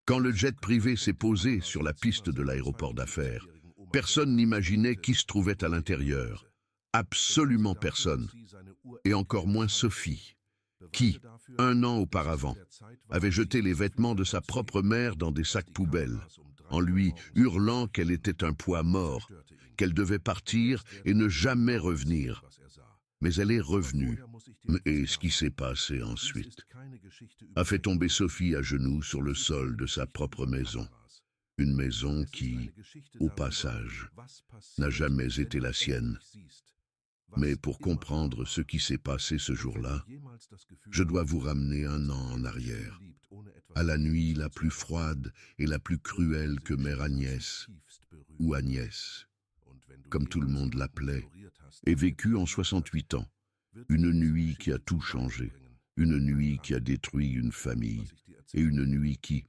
Quand le jet privé s'est posé sur la piste de l'aéroport d'affaires, personne n'imaginait qui se trouvait à l'intérieur. Absolument personne. Et encore moins Sophie, qui, 1 an auparavant, avait jeté les vêtements de sa propre mère dans des sacs poubelles, en lui hurlant qu'elle était un poids mort, qu'elle devait partir et ne jamais revenir. Mais elle est revenue. Et ce qui s'est passé ensuite a fait tomber Sophie à genoux sur le sol de sa propre maison. Une maison qui, au passage, n'a jamais été la sienne. Mais pour comprendre ce qui s'est passé ce jour-là, je dois vous ramener 1 an en arrière, à la nuit la plus froide et la plus cruelle que Mère Agnès, ou Agnès, comme tout le monde l'appelait, ait vécu en 68 ans. Une nuit qui a tout changé, une nuit qui a détruit une famille, et une nuit qui,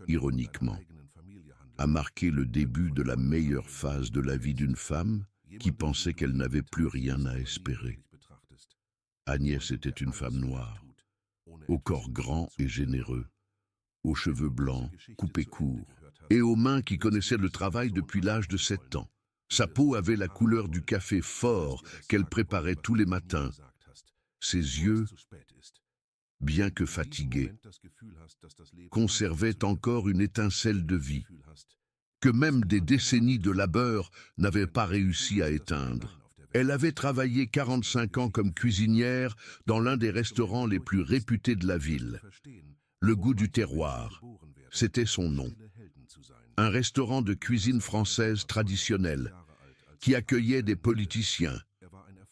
ironiquement, a marqué le début de la meilleure phase de la vie d'une femme qui pensait qu'elle n'avait plus rien à espérer. Agnès était une femme noire, au corps grand et généreux, aux cheveux blancs, coupés courts, et aux mains qui connaissaient le travail depuis l'âge de 7 ans. Sa peau avait la couleur du café fort qu'elle préparait tous les matins. Ses yeux, bien que fatigués, conservaient encore une étincelle de vie, que même des décennies de labeur n'avaient pas réussi à éteindre. Elle avait travaillé 45 ans comme cuisinière dans l'un des restaurants les plus réputés de la ville. Le goût du terroir, c'était son nom. Un restaurant de cuisine française traditionnelle qui accueillait des politiciens,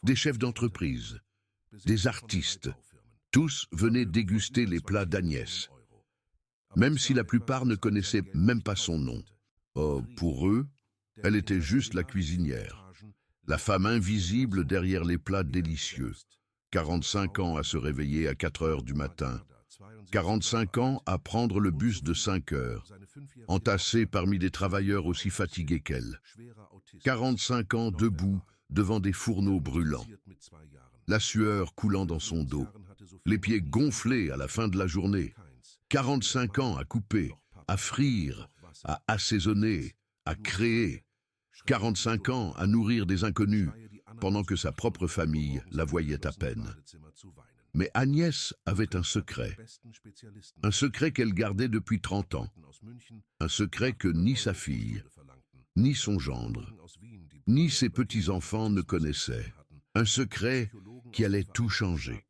des chefs d'entreprise, des artistes. Tous venaient déguster les plats d'Agnès, même si la plupart ne connaissaient même pas son nom. Oh, pour eux, elle était juste la cuisinière, la femme invisible derrière les plats délicieux. 45 ans à se réveiller à 4 heures du matin, 45 ans à prendre le bus de 5 heures, entassée parmi des travailleurs aussi fatigués qu'elle. 45 ans debout devant des fourneaux brûlants, la sueur coulant dans son dos, les pieds gonflés à la fin de la journée. 45 ans à couper, à frire, à assaisonner, à créer. 45 ans à nourrir des inconnus, pendant que sa propre famille la voyait à peine. Mais Agnès avait un secret qu'elle gardait depuis 30 ans, un secret que ni sa fille, ni son gendre, ni ses petits-enfants ne connaissaient, un secret qui allait tout changer.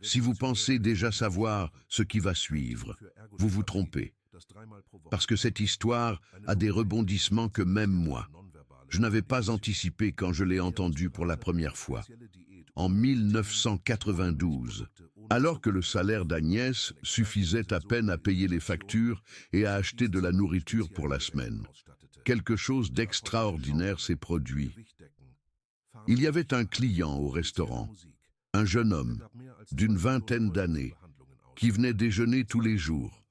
Si vous pensez déjà savoir ce qui va suivre, vous vous trompez, parce que cette histoire a des rebondissements que même moi, je n'avais pas anticipé quand je l'ai entendue pour la première fois. En 1992, alors que le salaire d'Agnès suffisait à peine à payer les factures et à acheter de la nourriture pour la semaine, quelque chose d'extraordinaire s'est produit. Il y avait un client au restaurant, un jeune homme d'une vingtaine d'années, qui venait déjeuner tous les jours.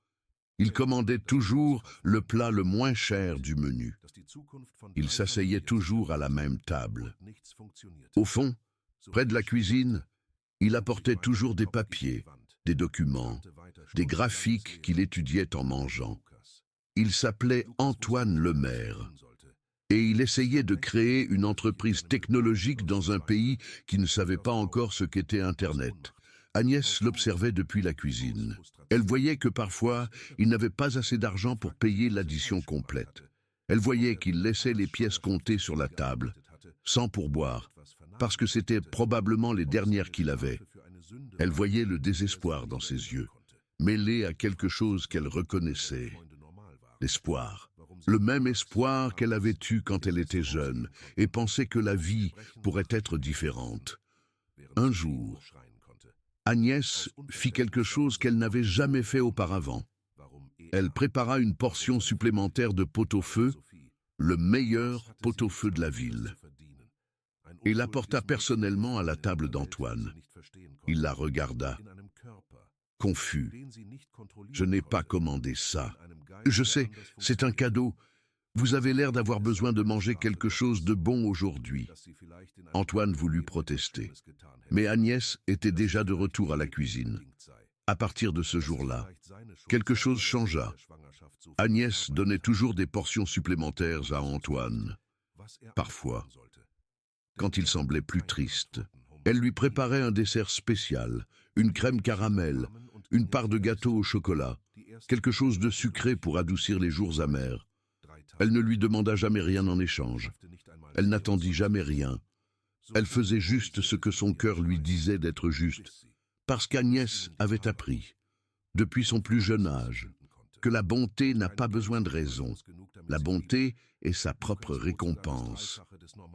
Il commandait toujours le plat le moins cher du menu. Il s'asseyait toujours à la même table. Au fond, près de la cuisine, il apportait toujours des papiers, des documents, des graphiques qu'il étudiait en mangeant. Il s'appelait Antoine Lemaire. Et il essayait de créer une entreprise technologique dans un pays qui ne savait pas encore ce qu'était Internet. Agnès l'observait depuis la cuisine. Elle voyait que parfois, il n'avait pas assez d'argent pour payer l'addition complète. Elle voyait qu'il laissait les pièces comptées sur la table, sans pourboire, parce que c'était probablement les dernières qu'il avait. Elle voyait le désespoir dans ses yeux, mêlé à quelque chose qu'elle reconnaissait. L'espoir. Le même espoir qu'elle avait eu quand elle était jeune et pensait que la vie pourrait être différente. Un jour, Agnès fit quelque chose qu'elle n'avait jamais fait auparavant. Elle prépara une portion supplémentaire de pot-au-feu, le meilleur pot-au-feu de la ville, et l'apporta personnellement à la table d'Antoine. Il la regarda, confus. « Je n'ai pas commandé ça. Je sais, c'est un cadeau. Vous avez l'air d'avoir besoin de manger quelque chose de bon aujourd'hui. » Antoine voulut protester, mais Agnès était déjà de retour à la cuisine. À partir de ce jour-là, quelque chose changea. Agnès donnait toujours des portions supplémentaires à Antoine. Parfois, quand il semblait plus triste, elle lui préparait un dessert spécial, une crème caramel, une part de gâteau au chocolat, quelque chose de sucré pour adoucir les jours amers. Elle ne lui demanda jamais rien en échange. Elle n'attendit jamais rien. Elle faisait juste ce que son cœur lui disait d'être juste, parce qu'Agnès avait appris, depuis son plus jeune âge, que la bonté n'a pas besoin de raison. La bonté est sa propre récompense.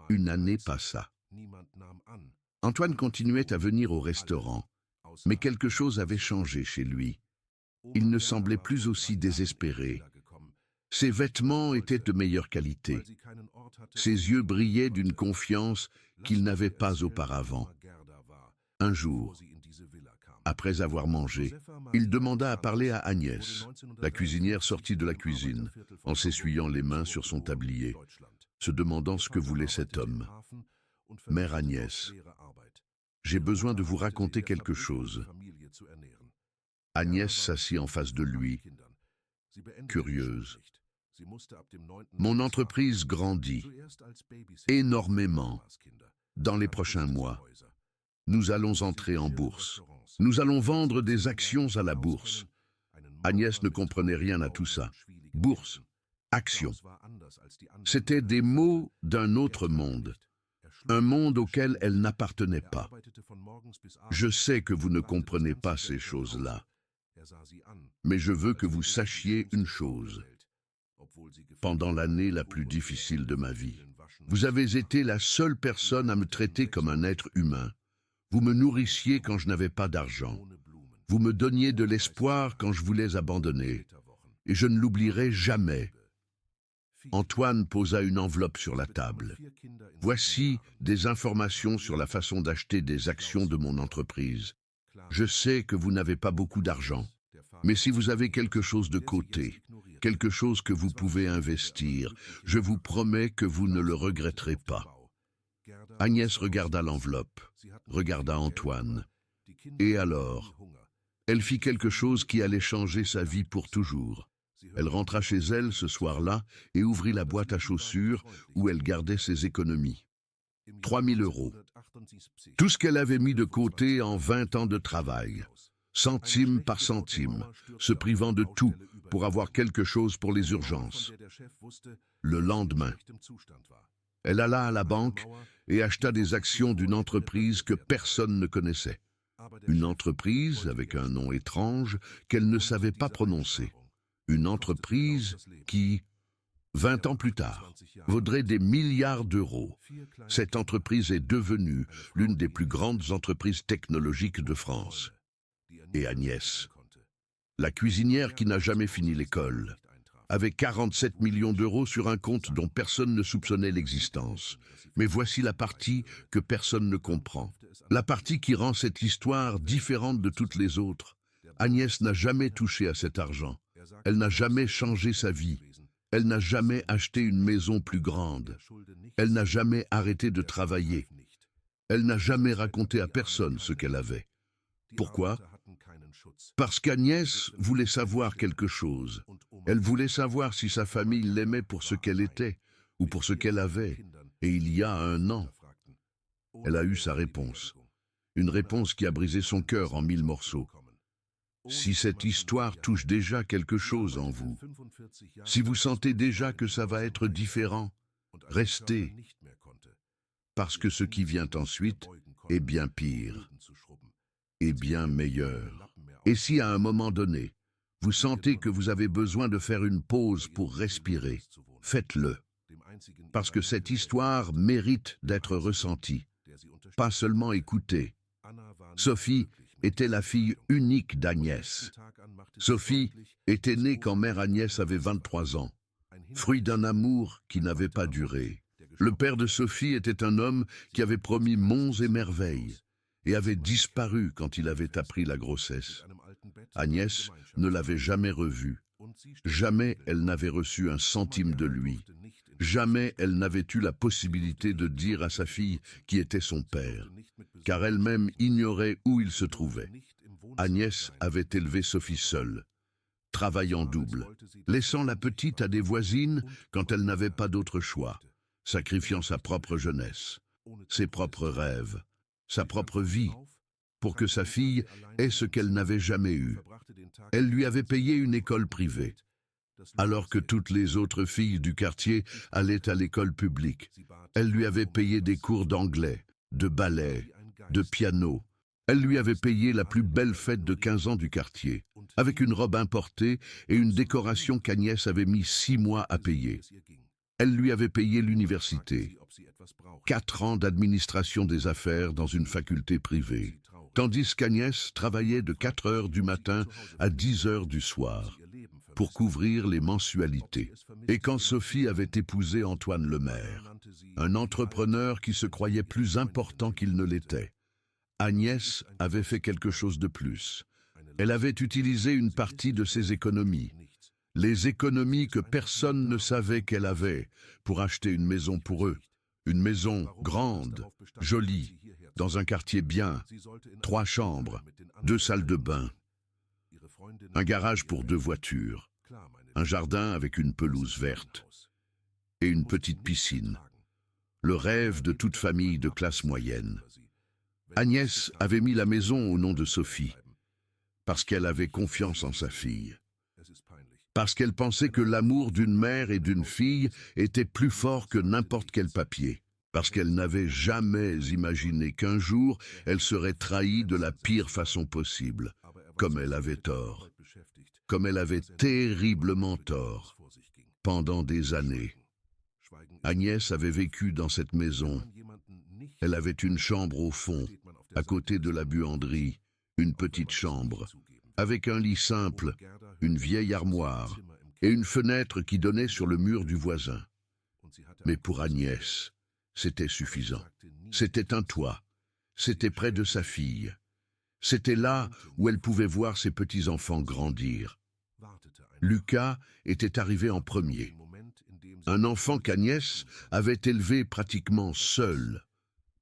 Une année passa. Antoine continuait à venir au restaurant, mais quelque chose avait changé chez lui. Il ne semblait plus aussi désespéré. Ses vêtements étaient de meilleure qualité. Ses yeux brillaient d'une confiance qu'il n'avait pas auparavant. Un jour, après avoir mangé, il demanda à parler à Agnès. La cuisinière sortit de la cuisine, en s'essuyant les mains sur son tablier, se demandant ce que voulait cet homme. « Mère Agnès, j'ai besoin de vous raconter quelque chose. » Agnès s'assit en face de lui, curieuse. « Mon entreprise grandit énormément dans les prochains mois. Nous allons entrer en bourse. Nous allons vendre des actions à la bourse. » Agnès ne comprenait rien à tout ça. Bourse, action. C'étaient des mots d'un autre monde. Un monde auquel elle n'appartenait pas. « Je sais que vous ne comprenez pas ces choses-là. Mais je veux que vous sachiez une chose. Pendant l'année la plus difficile de ma vie, vous avez été la seule personne à me traiter comme un être humain. Vous me nourrissiez quand je n'avais pas d'argent. Vous me donniez de l'espoir quand je voulais abandonner. Et je ne l'oublierai jamais. » Antoine posa une enveloppe sur la table. « Voici des informations sur la façon d'acheter des actions de mon entreprise. Je sais que vous n'avez pas beaucoup d'argent, mais si vous avez quelque chose de côté, quelque chose que vous pouvez investir, je vous promets que vous ne le regretterez pas. » Agnès regarda l'enveloppe, regarda Antoine. Et alors, elle fit quelque chose qui allait changer sa vie pour toujours. Elle rentra chez elle ce soir-là et ouvrit la boîte à chaussures où elle gardait ses économies. 3 000 €. Tout ce qu'elle avait mis de côté en 20 ans de travail, centime par centime, se privant de tout pour avoir quelque chose pour les urgences. Le lendemain, elle alla à la banque et acheta des actions d'une entreprise que personne ne connaissait. Une entreprise avec un nom étrange qu'elle ne savait pas prononcer. Une entreprise qui, 20 ans plus tard, vaudrait des milliards d'euros. Cette entreprise est devenue l'une des plus grandes entreprises technologiques de France. Et Agnès, la cuisinière qui n'a jamais fini l'école, avait 47 millions d'euros sur un compte dont personne ne soupçonnait l'existence. Mais voici la partie que personne ne comprend. La partie qui rend cette histoire différente de toutes les autres. Agnès n'a jamais touché à cet argent. Elle n'a jamais changé sa vie. Elle n'a jamais acheté une maison plus grande. Elle n'a jamais arrêté de travailler. Elle n'a jamais raconté à personne ce qu'elle avait. Pourquoi ? Parce qu'Agnès voulait savoir quelque chose. Elle voulait savoir si sa famille l'aimait pour ce qu'elle était ou pour ce qu'elle avait. Et il y a 1 an, elle a eu sa réponse. Une réponse qui a brisé son cœur en 1000 morceaux. Si cette histoire touche déjà quelque chose en vous, si vous sentez déjà que ça va être différent, restez, parce que ce qui vient ensuite est bien pire et bien meilleur. Et si à un moment donné, vous sentez que vous avez besoin de faire une pause pour respirer, faites-le, parce que cette histoire mérite d'être ressentie, pas seulement écoutée. Sophie était la fille unique d'Agnès. Sophie était née quand mère Agnès avait 23 ans, fruit d'un amour qui n'avait pas duré. Le père de Sophie était un homme qui avait promis monts et merveilles et avait disparu quand il avait appris la grossesse. Agnès ne l'avait jamais revu. Jamais elle n'avait reçu un centime de lui. Jamais elle n'avait eu la possibilité de dire à sa fille qui était son père, car elle-même ignorait où il se trouvait. Agnès avait élevé Sophie seule, travaillant double, laissant la petite à des voisines quand elle n'avait pas d'autre choix, sacrifiant sa propre jeunesse, ses propres rêves, sa propre vie, pour que sa fille ait ce qu'elle n'avait jamais eu. Elle lui avait payé une école privée, alors que toutes les autres filles du quartier allaient à l'école publique. Elle lui avait payé des cours d'anglais, de ballet, de piano. Elle lui avait payé la plus belle fête de 15 ans du quartier, avec une robe importée et une décoration qu'Agnès avait mis 6 mois à payer. Elle lui avait payé l'université, 4 ans d'administration des affaires dans une faculté privée, tandis qu'Agnès travaillait de 4 heures du matin à 10 heures du soir pour couvrir les mensualités. Et quand Sophie avait épousé Antoine Lemaire, un entrepreneur qui se croyait plus important qu'il ne l'était, Agnès avait fait quelque chose de plus. Elle avait utilisé une partie de ses économies, les économies que personne ne savait qu'elle avait, pour acheter une maison pour eux. Une maison grande, jolie, dans un quartier bien, 3 chambres, 2 salles de bain, un garage pour 2 voitures, un jardin avec une pelouse verte et une petite piscine. Le rêve de toute famille de classe moyenne. Agnès avait mis la maison au nom de Sophie, parce qu'elle avait confiance en sa fille. Parce qu'elle pensait que l'amour d'une mère et d'une fille était plus fort que n'importe quel papier. Parce qu'elle n'avait jamais imaginé qu'un jour, elle serait trahie de la pire façon possible. Comme elle avait tort. Comme elle avait terriblement tort. Pendant des années. Agnès avait vécu dans cette maison. Elle avait une chambre au fond, à côté de la buanderie, une petite chambre, avec un lit simple, une vieille armoire et une fenêtre qui donnait sur le mur du voisin. Mais pour Agnès, c'était suffisant. C'était un toit. C'était près de sa fille. C'était là où elle pouvait voir ses petits-enfants grandir. Lucas était arrivé en premier. Un enfant qu'Agnès avait élevé pratiquement seule,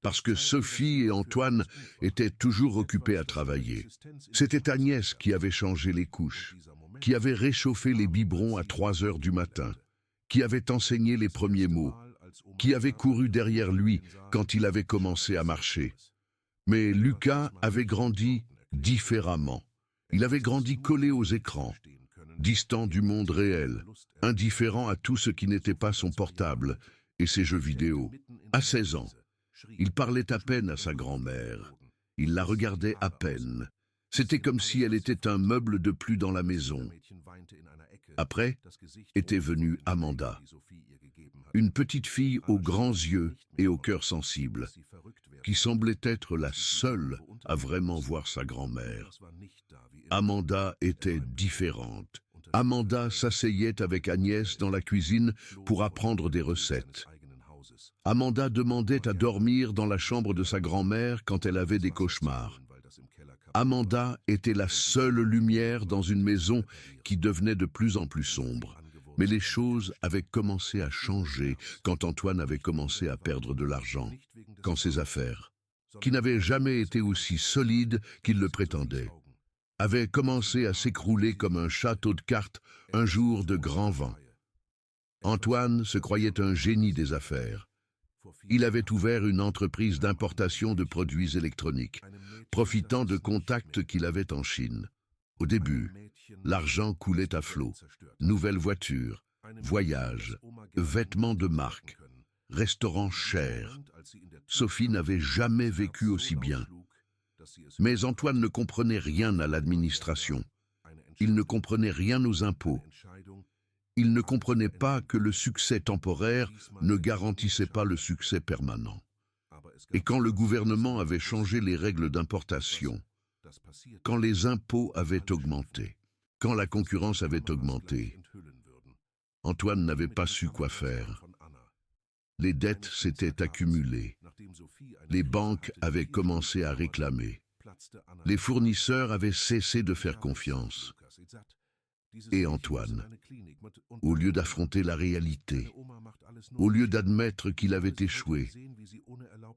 parce que Sophie et Antoine étaient toujours occupés à travailler. C'était Agnès qui avait changé les couches, qui avait réchauffé les biberons à 3 heures du matin, qui avait enseigné les premiers mots, qui avait couru derrière lui quand il avait commencé à marcher. Mais Lucas avait grandi différemment. Il avait grandi collé aux écrans, distant du monde réel, indifférent à tout ce qui n'était pas son portable et ses jeux vidéo. À 16 ans, il parlait à peine à sa grand-mère. Il la regardait à peine. C'était comme si elle était un meuble de plus dans la maison. Après, était venue Amanda, une petite fille aux grands yeux et au cœur sensible, qui semblait être la seule à vraiment voir sa grand-mère. Amanda était différente. Amanda s'asseyait avec Agnès dans la cuisine pour apprendre des recettes. Amanda demandait à dormir dans la chambre de sa grand-mère quand elle avait des cauchemars. Amanda était la seule lumière dans une maison qui devenait de plus en plus sombre. Mais les choses avaient commencé à changer quand Antoine avait commencé à perdre de l'argent, quand ses affaires, qui n'avaient jamais été aussi solides qu'il le prétendait, avaient commencé à s'écrouler comme un château de cartes un jour de grand vent. Antoine se croyait un génie des affaires. Il avait ouvert une entreprise d'importation de produits électroniques, profitant de contacts qu'il avait en Chine. Au début, l'argent coulait à flot. Nouvelles voitures, voyages, vêtements de marque, restaurants chers. Sophie n'avait jamais vécu aussi bien. Mais Antoine ne comprenait rien à l'administration. Il ne comprenait rien aux impôts. Il ne comprenait pas que le succès temporaire ne garantissait pas le succès permanent. Et quand le gouvernement avait changé les règles d'importation, quand les impôts avaient augmenté, quand la concurrence avait augmenté, Antoine n'avait pas su quoi faire. Les dettes s'étaient accumulées. Les banques avaient commencé à réclamer. Les fournisseurs avaient cessé de faire confiance. Et Antoine, au lieu d'affronter la réalité, au lieu d'admettre qu'il avait échoué,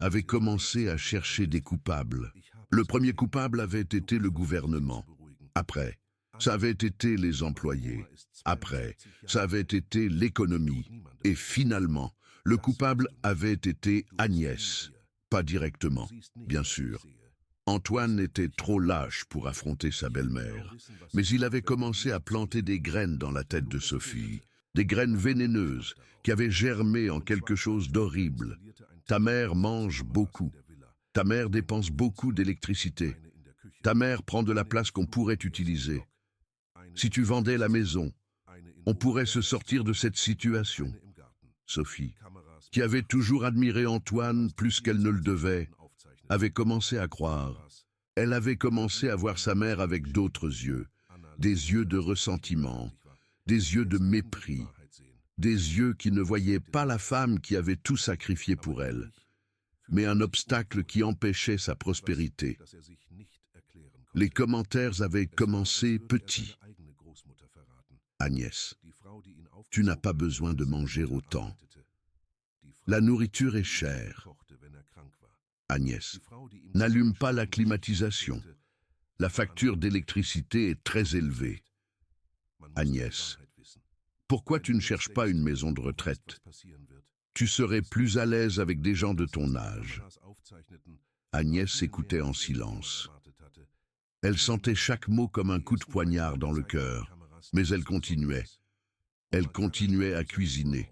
avait commencé à chercher des coupables. Le premier coupable avait été le gouvernement. Après, ça avait été les employés. Après, ça avait été l'économie. Et finalement, le coupable avait été Agnès. Pas directement, bien sûr. Antoine était trop lâche pour affronter sa belle-mère. Mais il avait commencé à planter des graines dans la tête de Sophie. Des graines vénéneuses qui avaient germé en quelque chose d'horrible. Ta mère mange beaucoup. Ta mère dépense beaucoup d'électricité. Ta mère prend de la place qu'on pourrait utiliser. Si tu vendais la maison, on pourrait se sortir de cette situation. Sophie, qui avait toujours admiré Antoine plus qu'elle ne le devait, avait commencé à croire. Elle avait commencé à voir sa mère avec d'autres yeux, des yeux de ressentiment, des yeux de mépris, des yeux qui ne voyaient pas la femme qui avait tout sacrifié pour elle, mais un obstacle qui empêchait sa prospérité. Les commentaires avaient commencé petits. Agnès, tu n'as pas besoin de manger autant. La nourriture est chère. Agnès, n'allume pas la climatisation. La facture d'électricité est très élevée. Agnès, pourquoi tu ne cherches pas une maison de retraite? Tu serais plus à l'aise avec des gens de ton âge. Agnès écoutait en silence. Elle sentait chaque mot comme un coup de poignard dans le cœur, mais elle continuait. Elle continuait à cuisiner.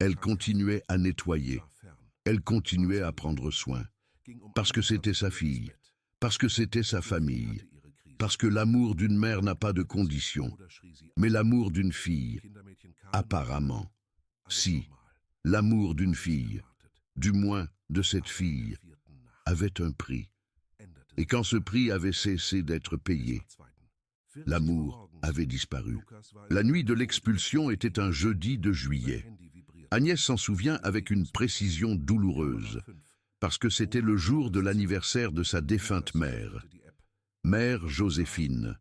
Elle continuait à nettoyer. Elle continuait à prendre soin. Parce que c'était sa fille. Parce que c'était sa famille. Parce que l'amour d'une mère n'a pas de condition. Mais l'amour d'une fille, apparemment, si, l'amour d'une fille, du moins de cette fille, avait un prix. Et quand ce prix avait cessé d'être payé, l'amour avait disparu. La nuit de l'expulsion était un jeudi de juillet. Agnès s'en souvient avec une précision douloureuse, parce que c'était le jour de l'anniversaire de sa défunte mère, mère Joséphine,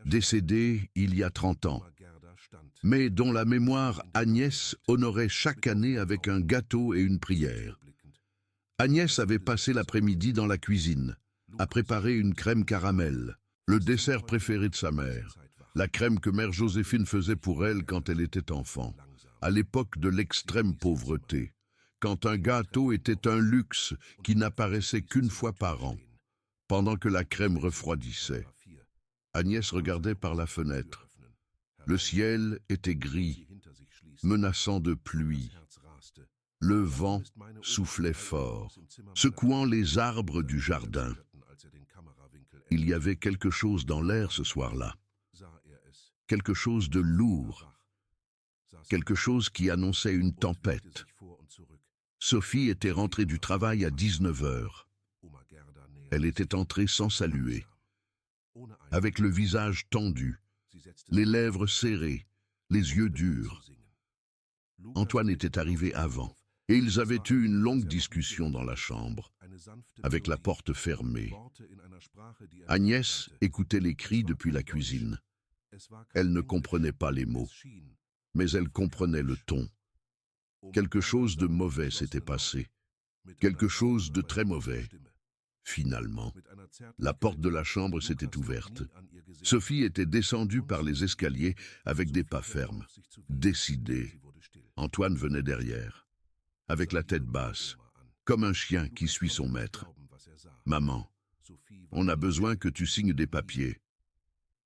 décédée il y a 30 ans, mais dont la mémoire Agnès honorait chaque année avec un gâteau et une prière. Agnès avait passé l'après-midi dans la cuisine, à préparer une crème caramel, le dessert préféré de sa mère, la crème que mère Joséphine faisait pour elle quand elle était enfant, à l'époque de l'extrême pauvreté, quand un gâteau était un luxe qui n'apparaissait qu'une fois par an, pendant que la crème refroidissait. Agnès regardait par la fenêtre. Le ciel était gris, menaçant de pluie. Le vent soufflait fort, secouant les arbres du jardin. Il y avait quelque chose dans l'air ce soir-là. Quelque chose de lourd. Quelque chose qui annonçait une tempête. Sophie était rentrée du travail à 19 heures. Elle était entrée sans saluer, avec le visage tendu, les lèvres serrées, les yeux durs. Antoine était arrivé avant, et ils avaient eu une longue discussion dans la chambre, avec la porte fermée. Agnès écoutait les cris depuis la cuisine. Elle ne comprenait pas les mots, mais elle comprenait le ton. Quelque chose de mauvais s'était passé, quelque chose de très mauvais. Finalement, la porte de la chambre s'était ouverte. Sophie était descendue par les escaliers avec des pas fermes, décidée. Antoine venait derrière, avec la tête basse, comme un chien qui suit son maître. « Maman, on a besoin que tu signes des papiers. »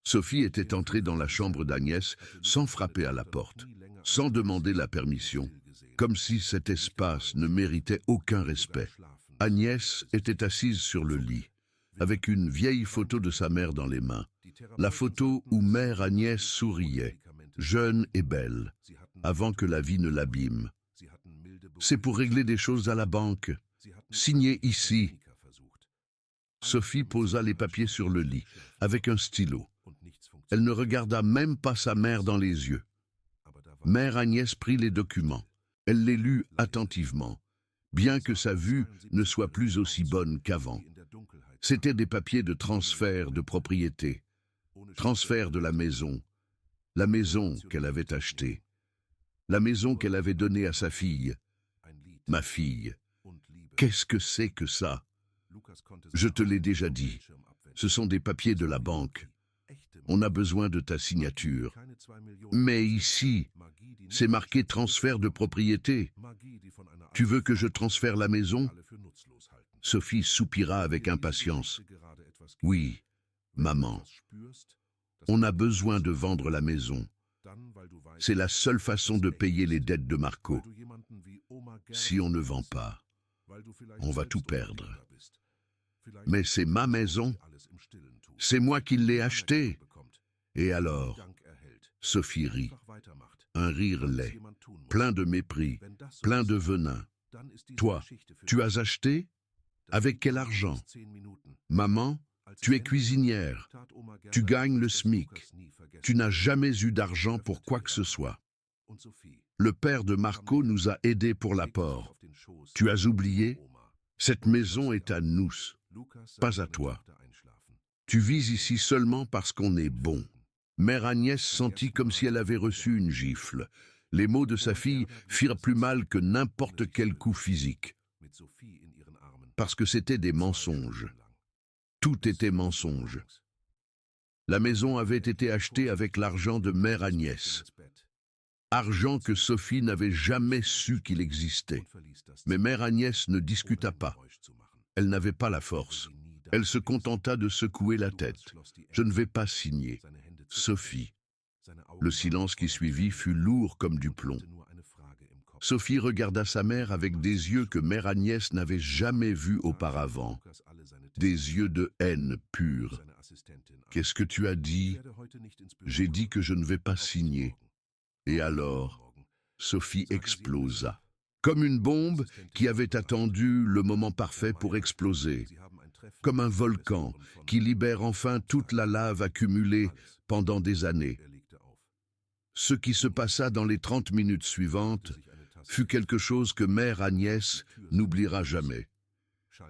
Sophie était entrée dans la chambre d'Agnès sans frapper à la porte, sans demander la permission, comme si cet espace ne méritait aucun respect. Agnès était assise sur le lit, avec une vieille photo de sa mère dans les mains. La photo où mère Agnès souriait, jeune et belle, avant que la vie ne l'abîme. « C'est pour régler des choses à la banque. Signez ici. » Sophie posa les papiers sur le lit, avec un stylo. Elle ne regarda même pas sa mère dans les yeux. Mère Agnès prit les documents. Elle les lut attentivement, bien que sa vue ne soit plus aussi bonne qu'avant. C'étaient des papiers de transfert de propriété, transfert de la maison qu'elle avait achetée, la maison qu'elle avait donnée à sa fille. « Ma fille, qu'est-ce que c'est que ça? Je te l'ai déjà dit, ce sont des papiers de la banque. On a besoin de ta signature. Mais ici, c'est marqué transfert de propriété. Tu veux que je transfère la maison? Sophie soupira avec impatience. Oui, maman. On a besoin de vendre la maison. C'est la seule façon de payer les dettes de Marco. Si on ne vend pas, on va tout perdre. Mais c'est ma maison. C'est moi qui l'ai achetée. Et alors, Sophie rit. Un rire laid, plein de mépris, plein de venin. Toi, tu as acheté? Avec quel argent? Maman, tu es cuisinière. Tu gagnes le SMIC. Tu n'as jamais eu d'argent pour quoi que ce soit. Le père de Marco nous a aidés pour l'apport. Tu as oublié? Cette maison est à nous, pas à toi. Tu vis ici seulement parce qu'on est bon. Mère Agnès sentit comme si elle avait reçu une gifle. Les mots de sa fille firent plus mal que n'importe quel coup physique. Parce que c'était des mensonges. Tout était mensonge. La maison avait été achetée avec l'argent de Mère Agnès. Argent que Sophie n'avait jamais su qu'il existait. Mais Mère Agnès ne discuta pas. Elle n'avait pas la force. Elle se contenta de secouer la tête. Je ne vais pas signer. Sophie. Le silence qui suivit fut lourd comme du plomb. Sophie regarda sa mère avec des yeux que Mère Agnès n'avait jamais vus auparavant. Des yeux de haine pure. Qu'est-ce que tu as dit? J'ai dit que je ne vais pas signer. Et alors, Sophie explosa. Comme une bombe qui avait attendu le moment parfait pour exploser. Comme un volcan qui libère enfin toute la lave accumulée pendant des années. Ce qui se passa dans les 30 minutes suivantes fut quelque chose que Mère Agnès n'oubliera jamais.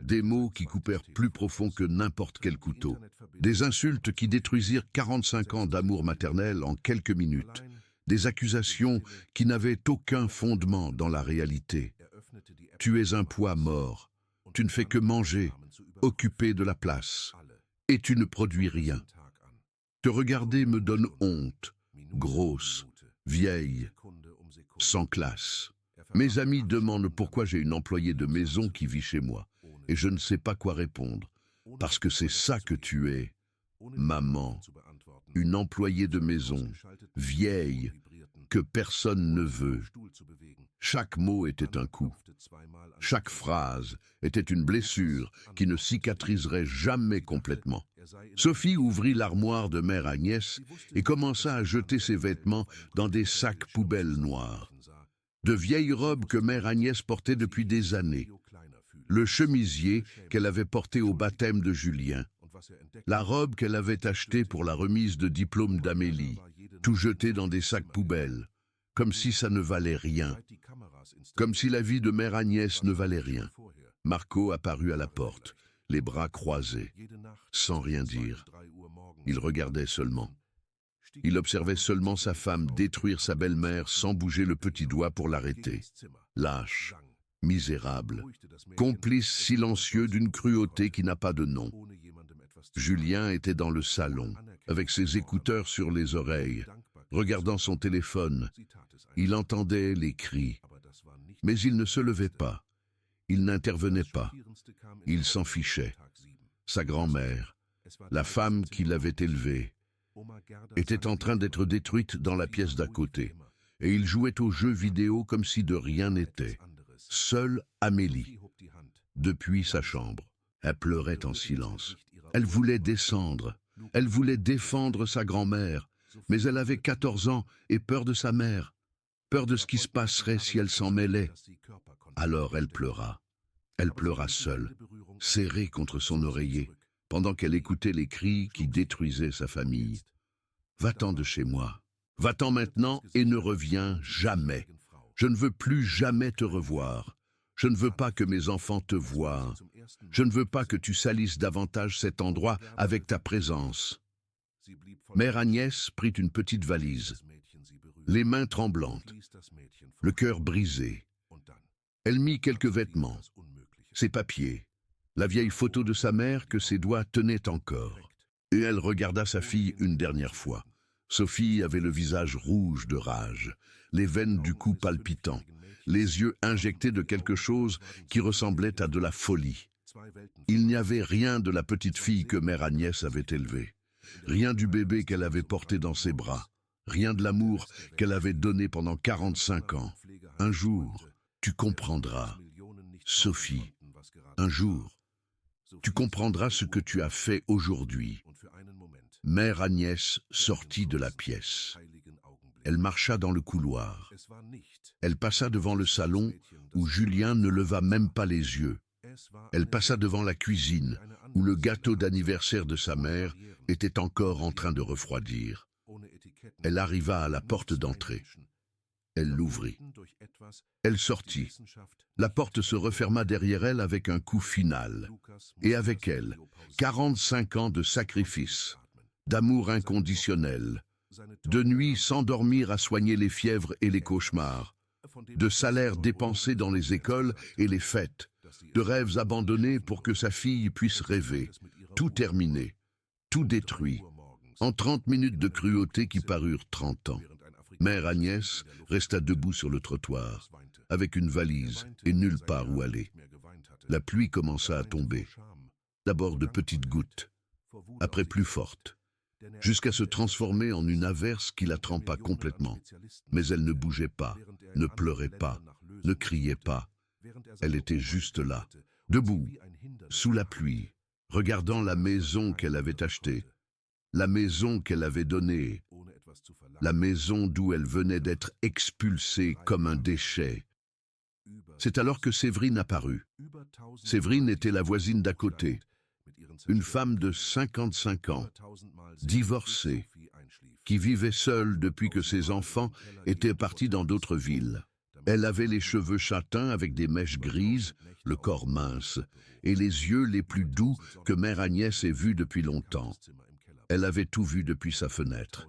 Des mots qui coupèrent plus profond que n'importe quel couteau. Des insultes qui détruisirent 45 ans d'amour maternel en quelques minutes. Des accusations qui n'avaient aucun fondement dans la réalité. Tu es un poids mort. Tu ne fais que manger, occuper de la place. Et tu ne produis rien. Te regarder me donne honte. Grosse, vieille, sans classe. Mes amis demandent pourquoi j'ai une employée de maison qui vit chez moi. Et je ne sais pas quoi répondre. Parce que c'est ça que tu es. Maman. Une employée de maison. Vieille. Que personne ne veut. Chaque mot était un coup. Chaque phrase était une blessure qui ne cicatriserait jamais complètement. Sophie ouvrit l'armoire de Mère Agnès et commença à jeter ses vêtements dans des sacs poubelles noirs. De vieilles robes que Mère Agnès portait depuis des années. Le chemisier qu'elle avait porté au baptême de Julien. La robe qu'elle avait achetée pour la remise de diplôme d'Amélie. Tout jeté dans des sacs poubelles. Comme si ça ne valait rien. Comme si la vie de Mère Agnès ne valait rien. Marco apparut à la porte, les bras croisés, sans rien dire. Il regardait seulement. Il observait seulement sa femme détruire sa belle-mère sans bouger le petit doigt pour l'arrêter. Lâche, misérable, complice silencieux d'une cruauté qui n'a pas de nom. Julien était dans le salon, avec ses écouteurs sur les oreilles, regardant son téléphone. Il entendait les cris, mais il ne se levait pas. Il n'intervenait pas. Il s'en fichait. Sa grand-mère, la femme qui l'avait élevé, était en train d'être détruite dans la pièce d'à côté, et il jouait aux jeux vidéo comme si de rien n'était. Seule Amélie, depuis sa chambre, elle pleurait en silence. Elle voulait descendre, elle voulait défendre sa grand-mère, mais elle avait 14 ans et peur de sa mère, peur de ce qui se passerait si elle s'en mêlait. Alors elle pleura seule, serrée contre son oreiller, pendant qu'elle écoutait les cris qui détruisaient sa famille. « Va-t'en de chez moi, va-t'en maintenant et ne reviens jamais. Je ne veux plus jamais te revoir. Je ne veux pas que mes enfants te voient. Je ne veux pas que tu salisses davantage cet endroit avec ta présence. » Mère Agnès prit une petite valise, les mains tremblantes, le cœur brisé. Elle mit quelques vêtements, ses papiers, la vieille photo de sa mère que ses doigts tenaient encore. Et elle regarda sa fille une dernière fois. Sophie avait le visage rouge de rage, les veines du cou palpitant, les yeux injectés de quelque chose qui ressemblait à de la folie. Il n'y avait rien de la petite fille que mère Agnès avait élevée, rien du bébé qu'elle avait porté dans ses bras, rien de l'amour qu'elle avait donné pendant 45 ans. Un jour, tu comprendras, Sophie, un jour, tu comprendras ce que tu as fait aujourd'hui. Mère Agnès sortit de la pièce. Elle marcha dans le couloir. Elle passa devant le salon où Julien ne leva même pas les yeux. Elle passa devant la cuisine où le gâteau d'anniversaire de sa mère était encore en train de refroidir. Elle arriva à la porte d'entrée. Elle l'ouvrit. Elle sortit. La porte se referma derrière elle avec un coup final. Et avec elle, 45 ans de sacrifice, d'amour inconditionnel, de nuits sans dormir à soigner les fièvres et les cauchemars, de salaires dépensés dans les écoles et les fêtes, de rêves abandonnés pour que sa fille puisse rêver, tout terminé, tout détruit, en 30 minutes de cruauté qui parurent 30 ans. Mère Agnès resta debout sur le trottoir, avec une valise et nulle part où aller. La pluie commença à tomber, d'abord de petites gouttes, après plus fortes, jusqu'à se transformer en une averse qui la trempa complètement. Mais elle ne bougeait pas, ne pleurait pas, ne criait pas. Elle était juste là, debout, sous la pluie, regardant la maison qu'elle avait achetée, la maison qu'elle avait donnée, la maison d'où elle venait d'être expulsée comme un déchet. C'est alors que Séverine apparut. Séverine était la voisine d'à côté, une femme de 55 ans, divorcée, qui vivait seule depuis que ses enfants étaient partis dans d'autres villes. Elle avait les cheveux châtains avec des mèches grises, le corps mince, et les yeux les plus doux que mère Agnès ait vus depuis longtemps. Elle avait tout vu depuis sa fenêtre.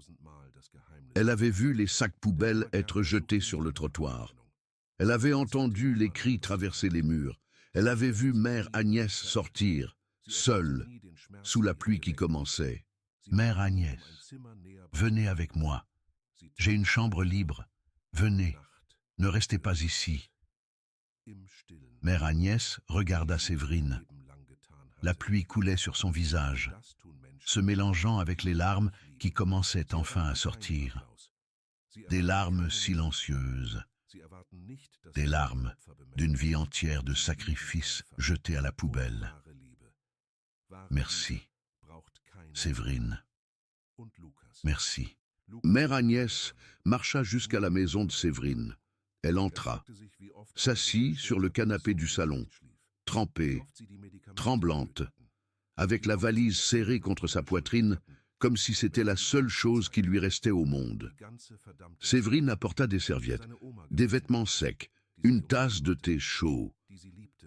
Elle avait vu les sacs poubelles être jetés sur le trottoir. Elle avait entendu les cris traverser les murs. Elle avait vu mère Agnès sortir, seule, sous la pluie qui commençait. « Mère Agnès, venez avec moi. J'ai une chambre libre. Venez, ne restez pas ici. » Mère Agnès regarda Séverine. La pluie coulait sur son visage, se mélangeant avec les larmes qui commençaient enfin à sortir. Des larmes silencieuses, des larmes d'une vie entière de sacrifices jetées à la poubelle. Merci, Séverine. Merci. Mère Agnès marcha jusqu'à la maison de Séverine. Elle entra, s'assit sur le canapé du salon, trempée, tremblante, avec la valise serrée contre sa poitrine, comme si c'était la seule chose qui lui restait au monde. Séverine apporta des serviettes, des vêtements secs, une tasse de thé chaud.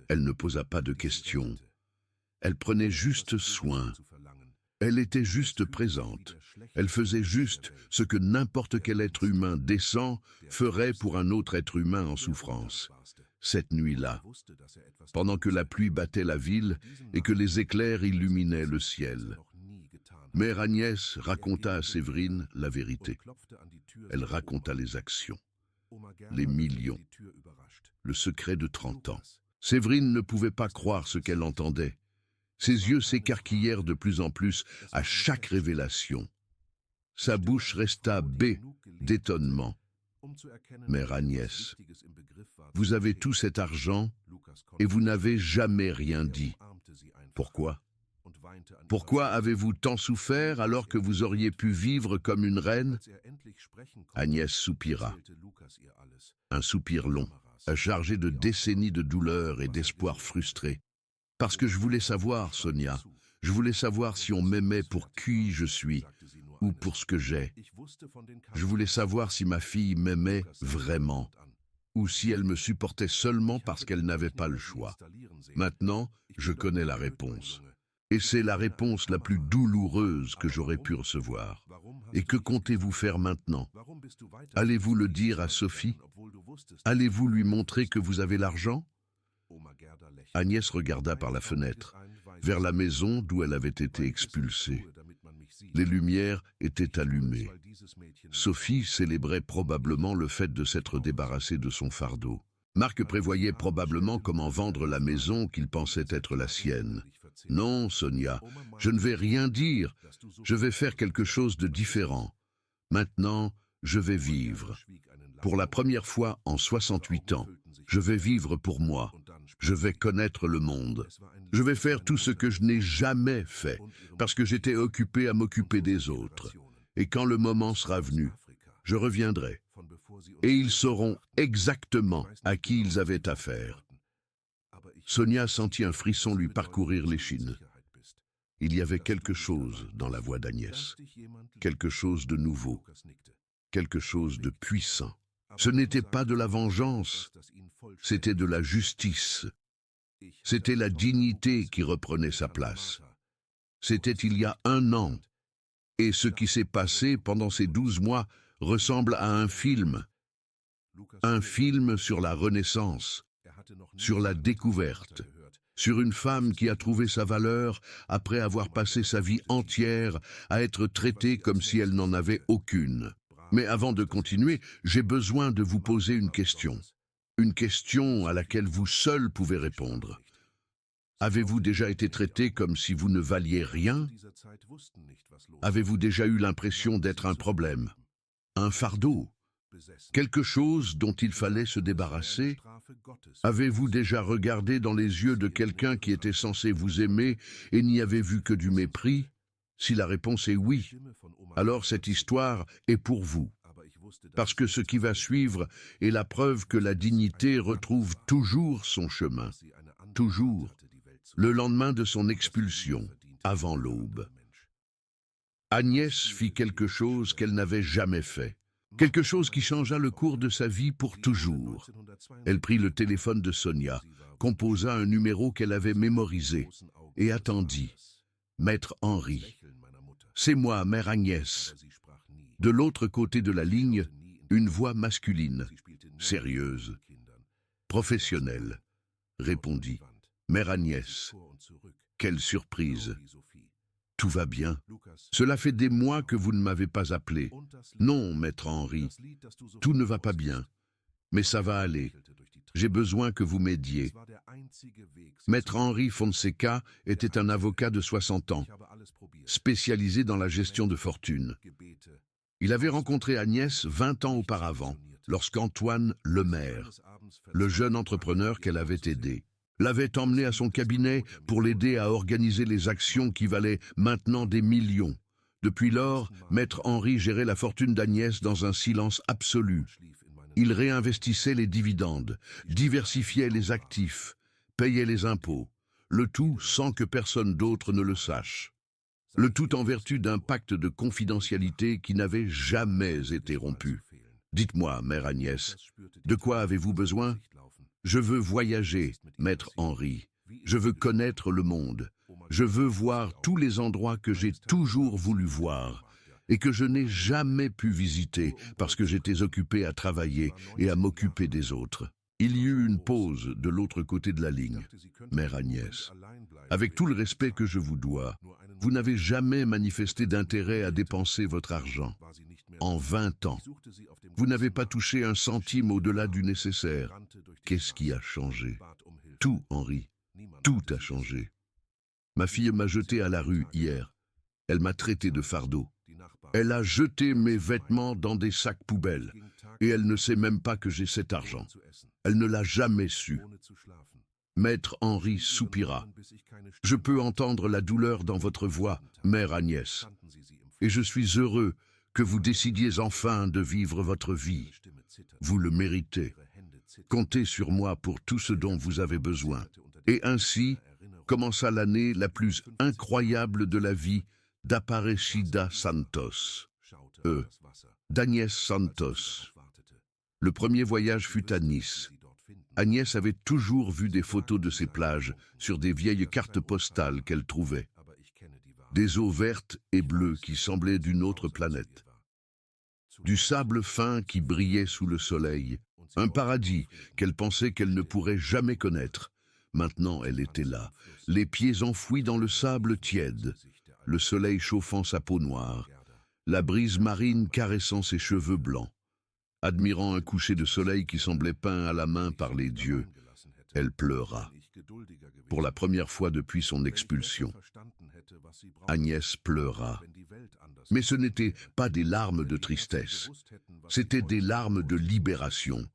Elle ne posa pas de questions. Elle prenait juste soin. Elle était juste présente. Elle faisait juste ce que n'importe quel être humain décent ferait pour un autre être humain en souffrance. Cette nuit-là, pendant que la pluie battait la ville et que les éclairs illuminaient le ciel, mère Agnès raconta à Séverine la vérité. Elle raconta les actions, les millions, le secret de 30 ans. Séverine ne pouvait pas croire ce qu'elle entendait. Ses yeux s'écarquillèrent de plus en plus à chaque révélation. Sa bouche resta bée d'étonnement. Mère Agnès, vous avez tout cet argent et vous n'avez jamais rien dit. Pourquoi? Pourquoi avez-vous tant souffert alors que vous auriez pu vivre comme une reine? Agnès soupira. Un soupir long, chargé de décennies de douleur et d'espoir frustré. Parce que je voulais savoir, Sonia, je voulais savoir si on m'aimait pour qui je suis ou pour ce que j'ai. Je voulais savoir si ma fille m'aimait vraiment ou si elle me supportait seulement parce qu'elle n'avait pas le choix. Maintenant, je connais la réponse. Et c'est la réponse la plus douloureuse que j'aurais pu recevoir. Et que comptez-vous faire maintenant? Allez-vous le dire à Sophie? Allez-vous lui montrer que vous avez l'argent? Agnès regarda par la fenêtre, vers la maison d'où elle avait été expulsée. Les lumières étaient allumées. Sophie célébrait probablement le fait de s'être débarrassée de son fardeau. Marc prévoyait probablement comment vendre la maison qu'il pensait être la sienne. « Non, Sonia, je ne vais rien dire. Je vais faire quelque chose de différent. Maintenant, je vais vivre. Pour la première fois en 68 ans, je vais vivre pour moi. Je vais connaître le monde. Je vais faire tout ce que je n'ai jamais fait, parce que j'étais occupé à m'occuper des autres. Et quand le moment sera venu, je reviendrai. Et ils sauront exactement à qui ils avaient affaire. » Sonia sentit un frisson lui parcourir l'échine. Il y avait quelque chose dans la voix d'Agnès, quelque chose de nouveau, quelque chose de puissant. Ce n'était pas de la vengeance, c'était de la justice. C'était la dignité qui reprenait sa place. C'était il y a 1 an. Et ce qui s'est passé pendant ces 12 mois ressemble à un film. Un film sur la renaissance, sur la découverte, sur une femme qui a trouvé sa valeur après avoir passé sa vie entière à être traitée comme si elle n'en avait aucune. Mais avant de continuer, j'ai besoin de vous poser une question à laquelle vous seul pouvez répondre. Avez-vous déjà été traité comme si vous ne valiez rien? Avez-vous déjà eu l'impression d'être un problème, un fardeau, quelque chose dont il fallait se débarrasser? Avez-vous déjà regardé dans les yeux de quelqu'un qui était censé vous aimer et n'y avait vu que du mépris? Si la réponse est oui, alors cette histoire est pour vous. Parce que ce qui va suivre est la preuve que la dignité retrouve toujours son chemin. Toujours. Le lendemain de son expulsion, avant l'aube. Agnès fit quelque chose qu'elle n'avait jamais fait. Quelque chose qui changea le cours de sa vie pour toujours. Elle prit le téléphone de Sonia, composa un numéro qu'elle avait mémorisé et attendit. « Maître Henri. C'est moi, mère Agnès. » De l'autre côté de la ligne, une voix masculine, sérieuse, professionnelle, répondit. « Mère Agnès. » Quelle surprise. « Tout va bien. Cela fait des mois que vous ne m'avez pas appelé. »« Non, maître Henri, tout ne va pas bien. Mais ça va aller. J'ai besoin que vous m'aidiez. » Maître Henri Fonseca était un avocat de 60 ans, spécialisé dans la gestion de fortune. Il avait rencontré Agnès 20 ans auparavant, lorsqu'Antoine Lemaire, le jeune entrepreneur qu'elle avait aidé, l'avait emmené à son cabinet pour l'aider à organiser les actions qui valaient maintenant des millions. Depuis lors, maître Henri gérait la fortune d'Agnès dans un silence absolu. Il réinvestissait les dividendes, diversifiait les actifs, payait les impôts, le tout sans que personne d'autre ne le sache. Le tout en vertu d'un pacte de confidentialité qui n'avait jamais été rompu. « Dites-moi, mère Agnès, de quoi avez-vous besoin ? » « Je veux voyager, maître Henri. Je veux connaître le monde. Je veux voir tous les endroits que j'ai toujours voulu voir et que je n'ai jamais pu visiter parce que j'étais occupé à travailler et à m'occuper des autres. » Il y eut une pause de l'autre côté de la ligne. « Mère Agnès, avec tout le respect que je vous dois, vous n'avez jamais manifesté d'intérêt à dépenser votre argent. En 20 ans, vous n'avez pas touché un centime au-delà du nécessaire. Qu'est-ce qui a changé? Tout, Henri, tout a changé. Ma fille m'a jeté à la rue hier. Elle m'a traité de fardeau. Elle a jeté mes vêtements dans des sacs poubelles et elle ne sait même pas que j'ai cet argent. Elle ne l'a jamais su. » Maître Henri soupira. « Je peux entendre la douleur dans votre voix, mère Agnès. Et je suis heureux que vous décidiez enfin de vivre votre vie. Vous le méritez. Comptez sur moi pour tout ce dont vous avez besoin. » Et ainsi commença l'année la plus incroyable de la vie d'Aparecida Santos, d'Agnès Santos. Le premier voyage fut à Nice. Agnès avait toujours vu des photos de ces plages sur des vieilles cartes postales qu'elle trouvait. Des eaux vertes et bleues qui semblaient d'une autre planète. Du sable fin qui brillait sous le soleil, un paradis qu'elle pensait qu'elle ne pourrait jamais connaître, Maintenant elle était là, les pieds enfouis dans le sable tiède, le soleil chauffant sa peau noire, la brise marine caressant ses cheveux blancs. Admirant un coucher de soleil qui semblait peint à la main par les dieux, elle pleura. Pour la première fois depuis son expulsion, Agnès pleura. Mais ce n'étaient pas des larmes de tristesse, c'étaient des larmes de libération,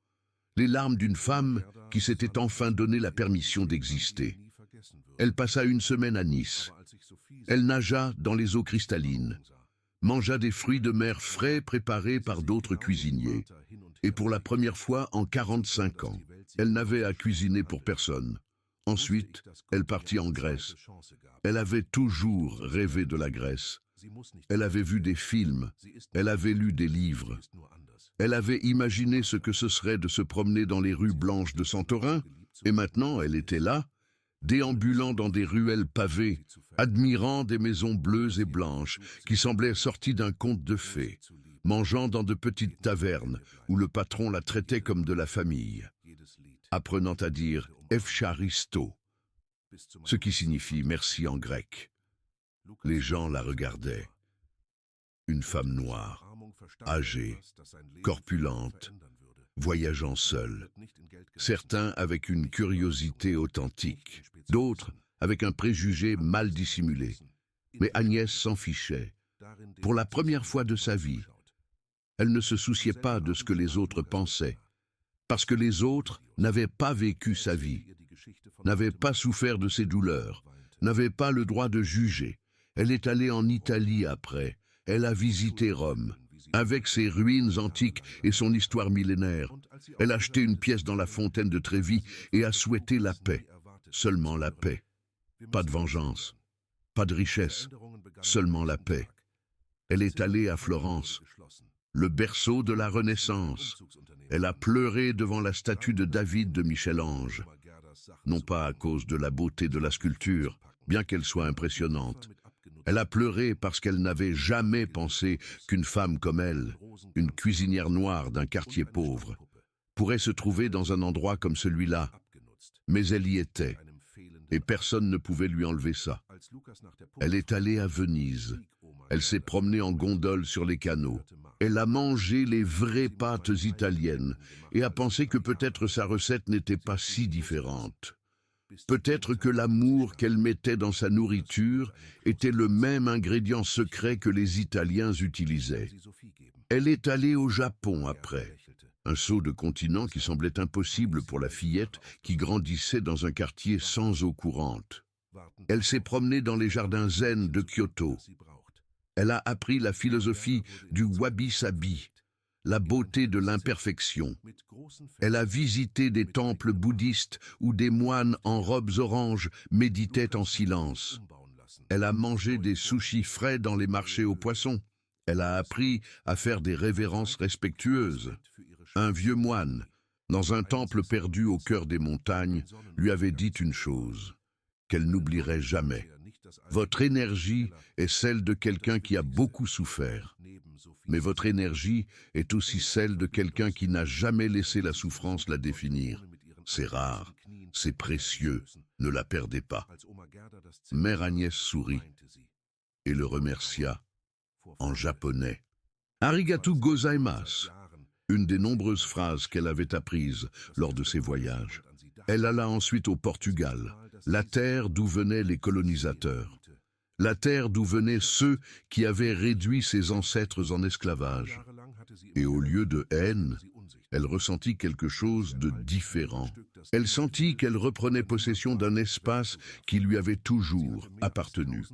les larmes d'une femme qui s'était enfin donné la permission d'exister. Elle passa une semaine à Nice. Elle nagea dans les eaux cristallines, mangea des fruits de mer frais préparés par d'autres cuisiniers. Et pour la première fois en 45 ans, elle n'avait à cuisiner pour personne. Ensuite, elle partit en Grèce. Elle avait toujours rêvé de la Grèce. Elle avait vu des films, elle avait lu des livres. Elle avait imaginé ce que ce serait de se promener dans les rues blanches de Santorin, et maintenant elle était là, déambulant dans des ruelles pavées, admirant des maisons bleues et blanches qui semblaient sorties d'un conte de fées, mangeant dans de petites tavernes où le patron la traitait comme de la famille, apprenant à dire « Efcharisto », ce qui signifie « merci » en grec. Les gens la regardaient. Une femme noire, âgée, corpulente, voyageant seule. Certains avec une curiosité authentique, d'autres avec un préjugé mal dissimulé. Mais Agnès s'en fichait. Pour la première fois de sa vie, elle ne se souciait pas de ce que les autres pensaient, parce que les autres n'avaient pas vécu sa vie, n'avaient pas souffert de ses douleurs, n'avaient pas le droit de juger. Elle est allée en Italie après, elle a visité Rome, avec ses ruines antiques et son histoire millénaire. Elle a acheté une pièce dans la fontaine de Trévi et a souhaité la paix, seulement la paix. Pas de vengeance, pas de richesse, seulement la paix. Elle est allée à Florence, le berceau de la Renaissance. Elle a pleuré devant la statue de David de Michel-Ange, non pas à cause de la beauté de la sculpture, bien qu'elle soit impressionnante. Elle a pleuré parce qu'elle n'avait jamais pensé qu'une femme comme elle, une cuisinière noire d'un quartier pauvre, pourrait se trouver dans un endroit comme celui-là. Mais elle y était, et personne ne pouvait lui enlever ça. Elle est allée à Venise. Elle s'est promenée en gondole sur les canaux. Elle a mangé les vraies pâtes italiennes et a pensé que peut-être sa recette n'était pas si différente. Peut-être que l'amour qu'elle mettait dans sa nourriture était le même ingrédient secret que les Italiens utilisaient. Elle est allée au Japon après. Un saut de continent qui semblait impossible pour la fillette qui grandissait dans un quartier sans eau courante. Elle s'est promenée dans les jardins zen de Kyoto. Elle a appris la philosophie du wabi-sabi, la beauté de l'imperfection. Elle a visité des temples bouddhistes où des moines en robes oranges méditaient en silence. Elle a mangé des sushis frais dans les marchés aux poissons. Elle a appris à faire des révérences respectueuses. Un vieux moine, dans un temple perdu au cœur des montagnes, lui avait dit une chose, qu'elle n'oublierait jamais. Votre énergie est celle de quelqu'un qui a beaucoup souffert. Mais votre énergie est aussi celle de quelqu'un qui n'a jamais laissé la souffrance la définir. C'est rare, c'est précieux, ne la perdez pas. Mère Agnès sourit et le remercia en japonais. Arigatou gozaimasu, une des nombreuses phrases qu'elle avait apprises lors de ses voyages. Elle alla ensuite au Portugal, la terre d'où venaient les colonisateurs. La terre d'où venaient ceux qui avaient réduit ses ancêtres en esclavage. Et au lieu de haine, elle ressentit quelque chose de différent. Elle sentit qu'elle reprenait possession d'un espace qui lui avait toujours appartenu.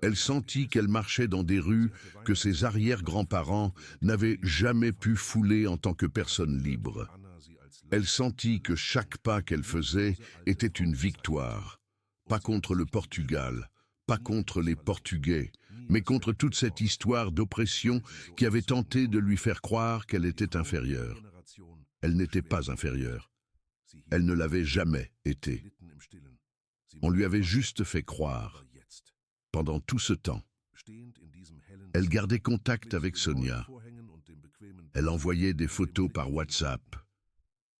Elle sentit qu'elle marchait dans des rues que ses arrière-grands-parents n'avaient jamais pu fouler en tant que personne libre. Elle sentit que chaque pas qu'elle faisait était une victoire, pas contre le Portugal, pas contre les Portugais, mais contre toute cette histoire d'oppression qui avait tenté de lui faire croire qu'elle était inférieure. Elle n'était pas inférieure. Elle ne l'avait jamais été. On lui avait juste fait croire. Pendant tout ce temps, elle gardait contact avec Sonia. Elle envoyait des photos par WhatsApp,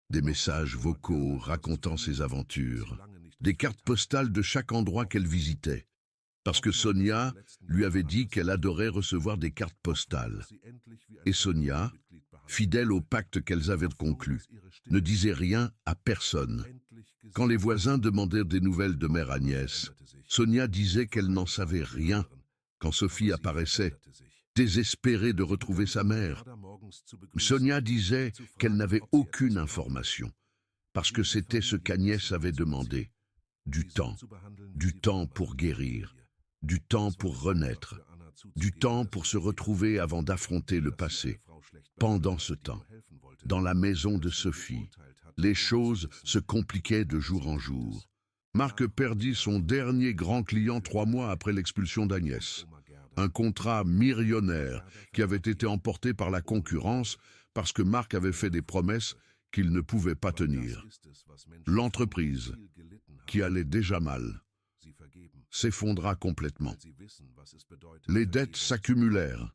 des messages vocaux racontant ses aventures. des cartes postales de chaque endroit qu'elle visitait, parce que Sonia lui avait dit qu'elle adorait recevoir des cartes postales. Et Sonia, fidèle au pacte qu'elles avaient conclu, ne disait rien à personne. Quand les voisins demandèrent des nouvelles de mère Agnès, Sonia disait qu'elle n'en savait rien quand Sophie apparaissait, désespérée de retrouver sa mère. Sonia disait qu'elle n'avait aucune information, parce que c'était ce qu'Agnès avait demandé. Du temps pour guérir, du temps pour renaître, du temps pour se retrouver avant d'affronter le passé. Pendant ce temps, dans la maison de Sophie, les choses se compliquaient de jour en jour. Marc perdit son dernier grand client 3 mois après l'expulsion d'Agnès. Un contrat millionnaire qui avait été emporté par la concurrence parce que Marc avait fait des promesses qu'il ne pouvait pas tenir. L'entreprise, qui allait déjà mal, s'effondra complètement. Les dettes s'accumulèrent.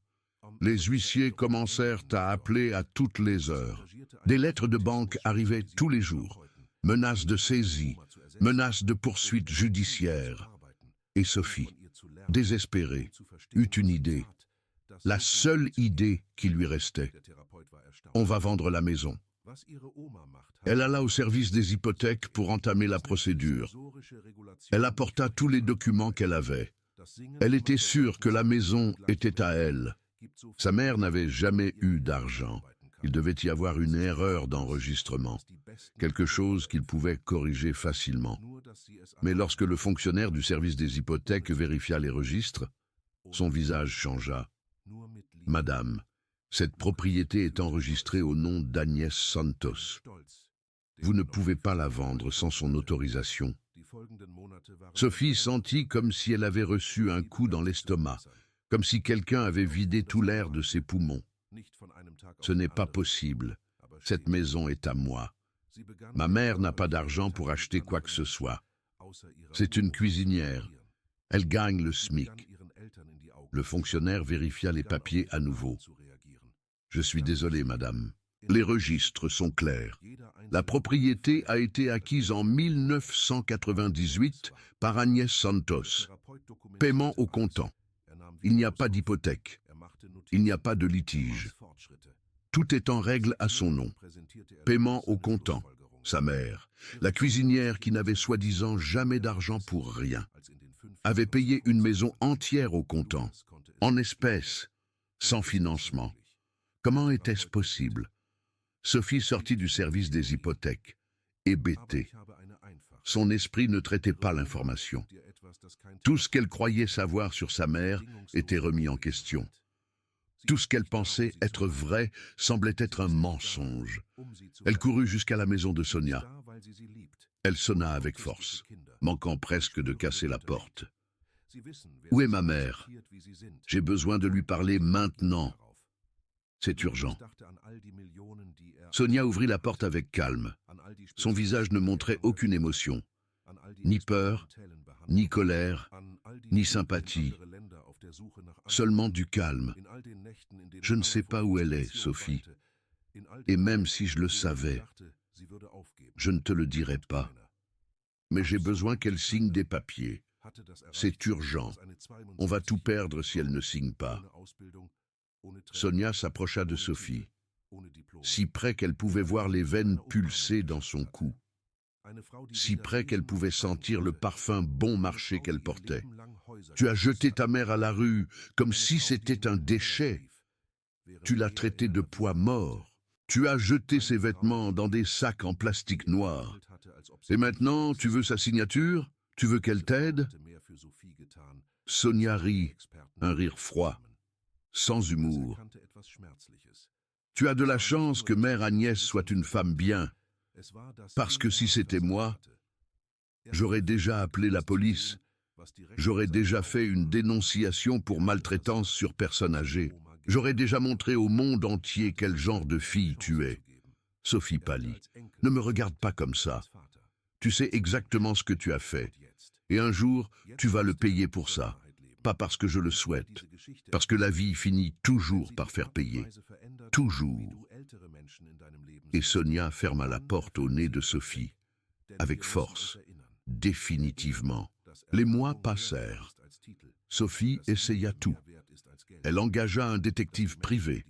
Les huissiers commencèrent à appeler à toutes les heures. Des lettres de banque arrivaient tous les jours. Menaces de saisie, menaces de poursuites judiciaires. Et Sophie, désespérée, eut une idée. La seule idée qui lui restait. On va vendre la maison. Elle alla au service des hypothèques pour entamer la procédure. Elle apporta tous les documents qu'elle avait. Elle était sûre que la maison était à elle. Sa mère n'avait jamais eu d'argent. Il devait y avoir une erreur d'enregistrement, quelque chose qu'il pouvait corriger facilement. Mais lorsque le fonctionnaire du service des hypothèques vérifia les registres, son visage changea. « Madame, cette propriété est enregistrée au nom d'Agnès Santos. Vous ne pouvez pas la vendre sans son autorisation. » Sophie sentit comme si elle avait reçu un coup dans l'estomac, comme si quelqu'un avait vidé tout l'air de ses poumons. « Ce n'est pas possible. Cette maison est à moi. Ma mère n'a pas d'argent pour acheter quoi que ce soit. C'est une cuisinière. Elle gagne le SMIC. » Le fonctionnaire vérifia les papiers à nouveau. « Je suis désolé, madame. Les registres sont clairs. La propriété a été acquise en 1998 par Agnès Santos. Paiement au comptant. Il n'y a pas d'hypothèque. Il n'y a pas de litige. Tout est en règle à son nom. Paiement au comptant. Sa mère, la cuisinière qui n'avait soi-disant jamais d'argent pour rien, avait payé une maison entière au comptant, en espèces, sans financement. Comment était-ce possible? Sophie sortit du service des hypothèques, hébétée. Son esprit ne traitait pas l'information. Tout ce qu'elle croyait savoir sur sa mère était remis en question. Tout ce qu'elle pensait être vrai semblait être un mensonge. Elle courut jusqu'à la maison de Sonia. Elle sonna avec force, manquant presque de casser la porte. « Où est ma mère? J'ai besoin de lui parler maintenant. C'est urgent. » Sonia ouvrit la porte avec calme. Son visage ne montrait aucune émotion, ni peur, ni colère, ni sympathie, seulement du calme. « Je ne sais pas où elle est, Sophie, et même si je le savais, je ne te le dirais pas. Mais j'ai besoin qu'elle signe des papiers. C'est urgent. On va tout perdre si elle ne signe pas. » Sonia s'approcha de Sophie, si près qu'elle pouvait voir les veines pulser dans son cou, si près qu'elle pouvait sentir le parfum bon marché qu'elle portait. « Tu as jeté ta mère à la rue comme si c'était un déchet. Tu l'as traitée de poids mort. Tu as jeté ses vêtements dans des sacs en plastique noir. Et maintenant, tu veux sa signature? Tu veux qu'elle t'aide? » Sonia rit, un rire froid, sans humour. « Tu as de la chance que mère Agnès soit une femme bien, parce que si c'était moi, j'aurais déjà appelé la police, j'aurais déjà fait une dénonciation pour maltraitance sur personne âgée, j'aurais déjà montré au monde entier quel genre de fille tu es. » Sophie pâlit. « Ne me regarde pas comme ça. Tu sais exactement ce que tu as fait. Et un jour, tu vas le payer pour ça. Pas parce que je le souhaite, parce que la vie finit toujours par faire payer. Toujours. » Et Sonia ferma la porte au nez de Sophie, avec force, définitivement. Les mois passèrent. Sophie essaya tout. Elle engagea un détective privé,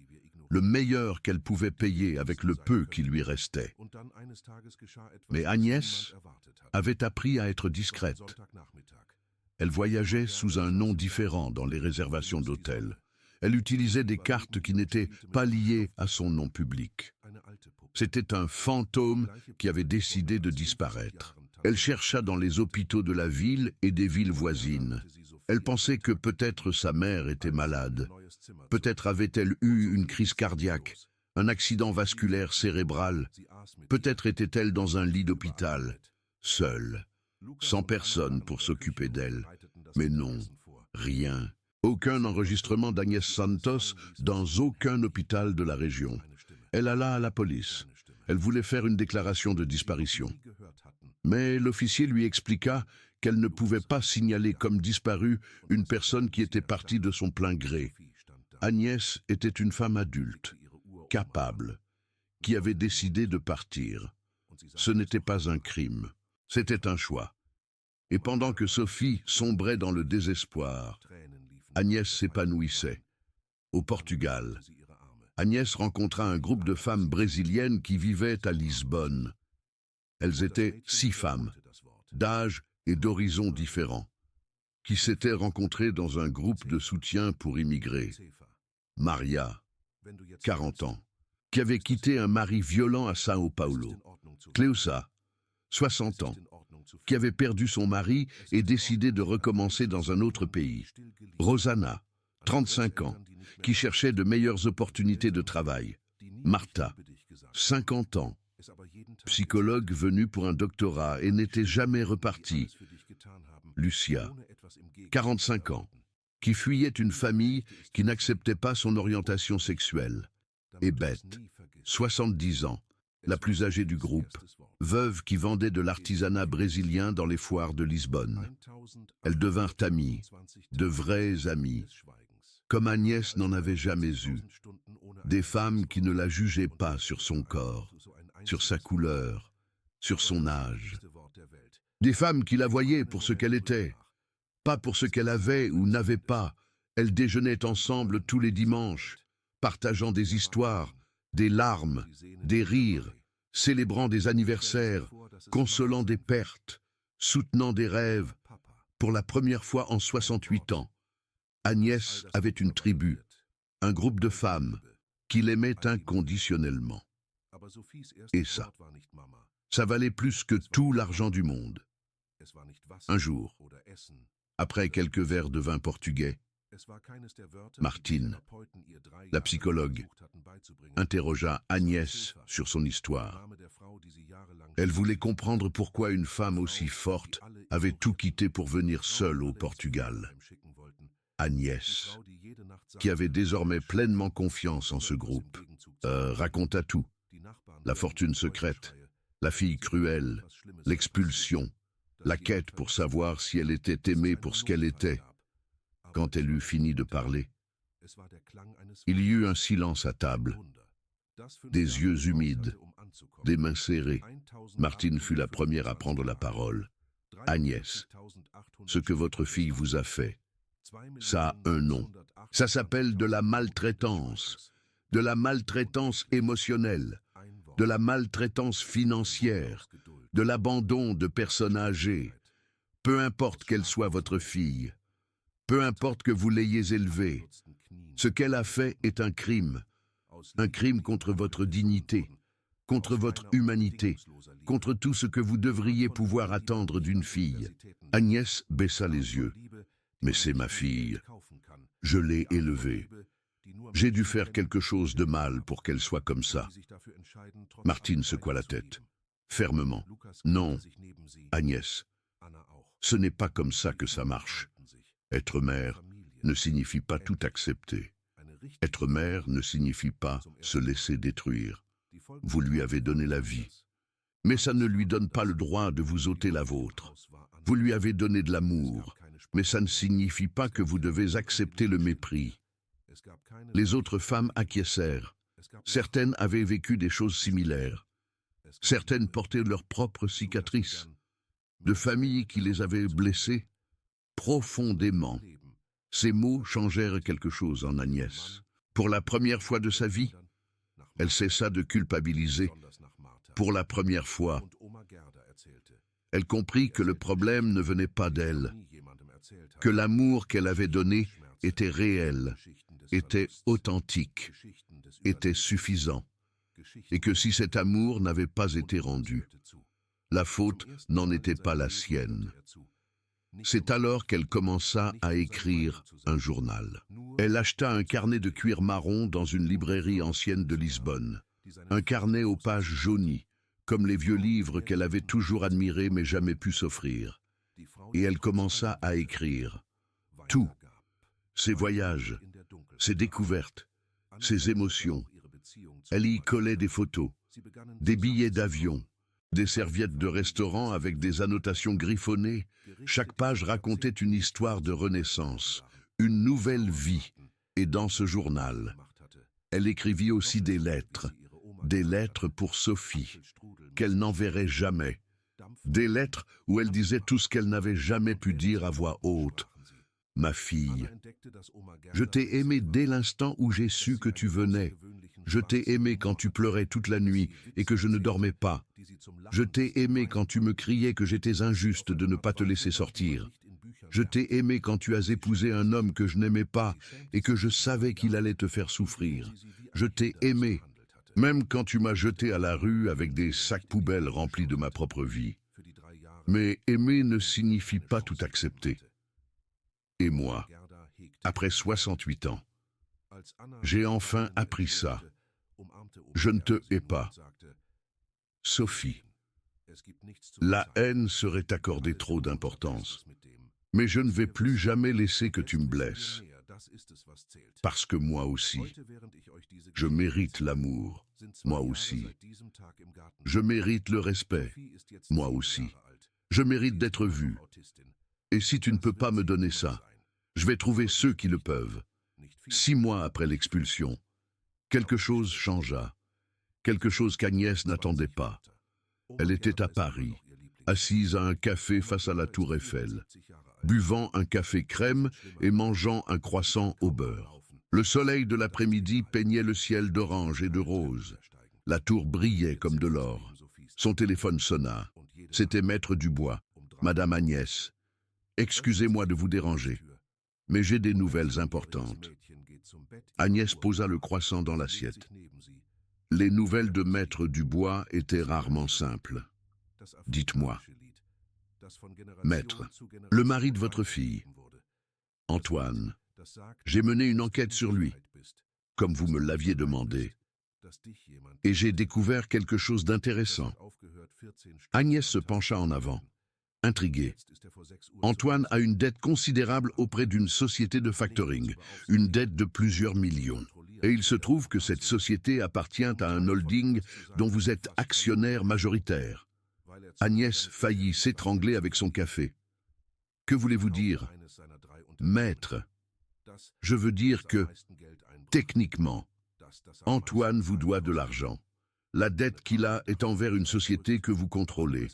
le meilleur qu'elle pouvait payer avec le peu qui lui restait. Mais Agnès avait appris à être discrète. Elle voyageait sous un nom différent dans les réservations d'hôtels. Elle utilisait des cartes qui n'étaient pas liées à son nom public. C'était un fantôme qui avait décidé de disparaître. Elle chercha dans les hôpitaux de la ville et des villes voisines. Elle pensait que peut-être sa mère était malade. Peut-être avait-elle eu une crise cardiaque, un accident vasculaire cérébral. Peut-être était-elle dans un lit d'hôpital, seule, sans personne pour s'occuper d'elle. Mais non, rien. Aucun enregistrement d'Agnès Santos dans aucun hôpital de la région. Elle alla à la police. Elle voulait faire une déclaration de disparition. Mais l'officier lui expliqua qu'elle ne pouvait pas signaler comme disparue une personne qui était partie de son plein gré. Agnès était une femme adulte, capable, qui avait décidé de partir. Ce n'était pas un crime, c'était un choix. Et pendant que Sophie sombrait dans le désespoir, Agnès s'épanouissait. Au Portugal, Agnès rencontra un groupe de femmes brésiliennes qui vivaient à Lisbonne. Elles étaient 6 femmes, d'âge et d'horizons différents, qui s'étaient rencontrées dans un groupe de soutien pour immigrés. Maria, 40 ans, qui avait quitté un mari violent à Sao Paulo. Cleusa, 60 ans, qui avait perdu son mari et décidé de recommencer dans un autre pays. Rosanna, 35 ans, qui cherchait de meilleures opportunités de travail. Martha, 50 ans, psychologue venue pour un doctorat et n'était jamais repartie. Lucia, 45 ans, qui fuyait une famille qui n'acceptait pas son orientation sexuelle. Et Beth, 70 ans, la plus âgée du groupe, veuve qui vendait de l'artisanat brésilien dans les foires de Lisbonne. Elles devinrent amies, de vraies amies, comme Agnès n'en avait jamais eu. Des femmes qui ne la jugeaient pas sur son corps, sur sa couleur, sur son âge. Des femmes qui la voyaient pour ce qu'elle était, pas pour ce qu'elle avait ou n'avait pas. Elles déjeunaient ensemble tous les dimanches, partageant des histoires, des larmes, des rires, célébrant des anniversaires, consolant des pertes, soutenant des rêves. Pour la première fois en 68 ans, Agnès avait une tribu, un groupe de femmes qui l'aimaient inconditionnellement. Et ça valait plus que tout l'argent du monde. Un jour, après quelques verres de vin portugais, Martine, la psychologue, interrogea Agnès sur son histoire. Elle voulait comprendre pourquoi une femme aussi forte avait tout quitté pour venir seule au Portugal. Agnès, qui avait désormais pleinement confiance en ce groupe, raconta tout. La fortune secrète, la fille cruelle, l'expulsion, la quête pour savoir si elle était aimée pour ce qu'elle était. Quand elle eut fini de parler, il y eut un silence à table, des yeux humides, des mains serrées. Martine fut la première à prendre la parole. « Agnès, ce que votre fille vous a fait, ça a un nom. Ça s'appelle de la maltraitance émotionnelle, de la maltraitance financière, de l'abandon de personnes âgées. Peu importe qu'elle soit votre fille, peu importe que vous l'ayez élevée, ce qu'elle a fait est un crime contre votre dignité, contre votre humanité, contre tout ce que vous devriez pouvoir attendre d'une fille. » Agnès baissa les yeux. « Mais c'est ma fille. Je l'ai élevée. J'ai dû faire quelque chose de mal pour qu'elle soit comme ça. » Martine secoua la tête, fermement. « Non, Agnès, ce n'est pas comme ça que ça marche. Être mère ne signifie pas tout accepter. Être mère ne signifie pas se laisser détruire. Vous lui avez donné la vie. Mais ça ne lui donne pas le droit de vous ôter la vôtre. Vous lui avez donné de l'amour, mais ça ne signifie pas que vous devez accepter le mépris. » Les autres femmes acquiescèrent. Certaines avaient vécu des choses similaires. Certaines portaient leurs propres cicatrices. de familles qui les avaient blessés profondément. Ces mots changèrent quelque chose en Agnès. Pour la première fois de sa vie, elle cessa de culpabiliser. Pour la première fois, elle comprit que le problème ne venait pas d'elle, que l'amour qu'elle avait donné était réel, était authentique, était suffisant, et que si cet amour n'avait pas été rendu, la faute n'en était pas la sienne. C'est alors qu'elle commença à écrire un journal. Elle acheta un carnet de cuir marron dans une librairie ancienne de Lisbonne, un carnet aux pages jaunies, comme les vieux livres qu'elle avait toujours admirés mais jamais pu s'offrir. Et elle commença à écrire tout, ses voyages, ses découvertes, ses émotions. Elle y collait des photos, des billets d'avion, des serviettes de restaurant avec des annotations griffonnées. Chaque page racontait une histoire de renaissance, une nouvelle vie. Et dans ce journal, elle écrivit aussi des lettres pour Sophie, qu'elle n'enverrait jamais. Des lettres où elle disait tout ce qu'elle n'avait jamais pu dire à voix haute. Ma fille, je t'ai aimé dès l'instant où j'ai su que tu venais. Je t'ai aimé quand tu pleurais toute la nuit et que je ne dormais pas. Je t'ai aimé quand tu me criais que j'étais injuste de ne pas te laisser sortir. Je t'ai aimé quand tu as épousé un homme que je n'aimais pas et que je savais qu'il allait te faire souffrir. Je t'ai aimé, même quand tu m'as jeté à la rue avec des sacs poubelles remplis de ma propre vie. Mais aimer ne signifie pas tout accepter. Et moi, après 68 ans, j'ai enfin appris ça. Je ne te hais pas. Sophie, la haine serait accordée trop d'importance. Mais je ne vais plus jamais laisser que tu me blesses. Parce que moi aussi, je mérite l'amour. Moi aussi. Je mérite le respect. Moi aussi. Je mérite d'être vu. Et si tu ne peux pas me donner ça, je vais trouver ceux qui le peuvent. 6 mois après l'expulsion, quelque chose changea. Quelque chose qu'Agnès n'attendait pas. Elle était à Paris, assise à un café face à la Tour Eiffel, buvant un café crème et mangeant un croissant au beurre. Le soleil de l'après-midi peignait le ciel d'orange et de rose. La tour brillait comme de l'or. Son téléphone sonna. C'était Maître Dubois. Madame Agnès, excusez-moi de vous déranger, mais j'ai des nouvelles importantes. Agnès posa le croissant dans l'assiette. Les nouvelles de Maître Dubois étaient rarement simples. Dites-moi. Maître, le mari de votre fille, Antoine, j'ai mené une enquête sur lui, comme vous me l'aviez demandé, et j'ai découvert quelque chose d'intéressant. Agnès se pencha en avant, intriguée. Antoine a une dette considérable auprès d'une société de factoring, une dette de plusieurs millions. Et il se trouve que cette société appartient à un holding dont vous êtes actionnaire majoritaire. Agnès faillit s'étrangler avec son café. Que voulez-vous dire? Maître, je veux dire que, techniquement, Antoine vous doit de l'argent. La dette qu'il a est envers une société que vous contrôlez.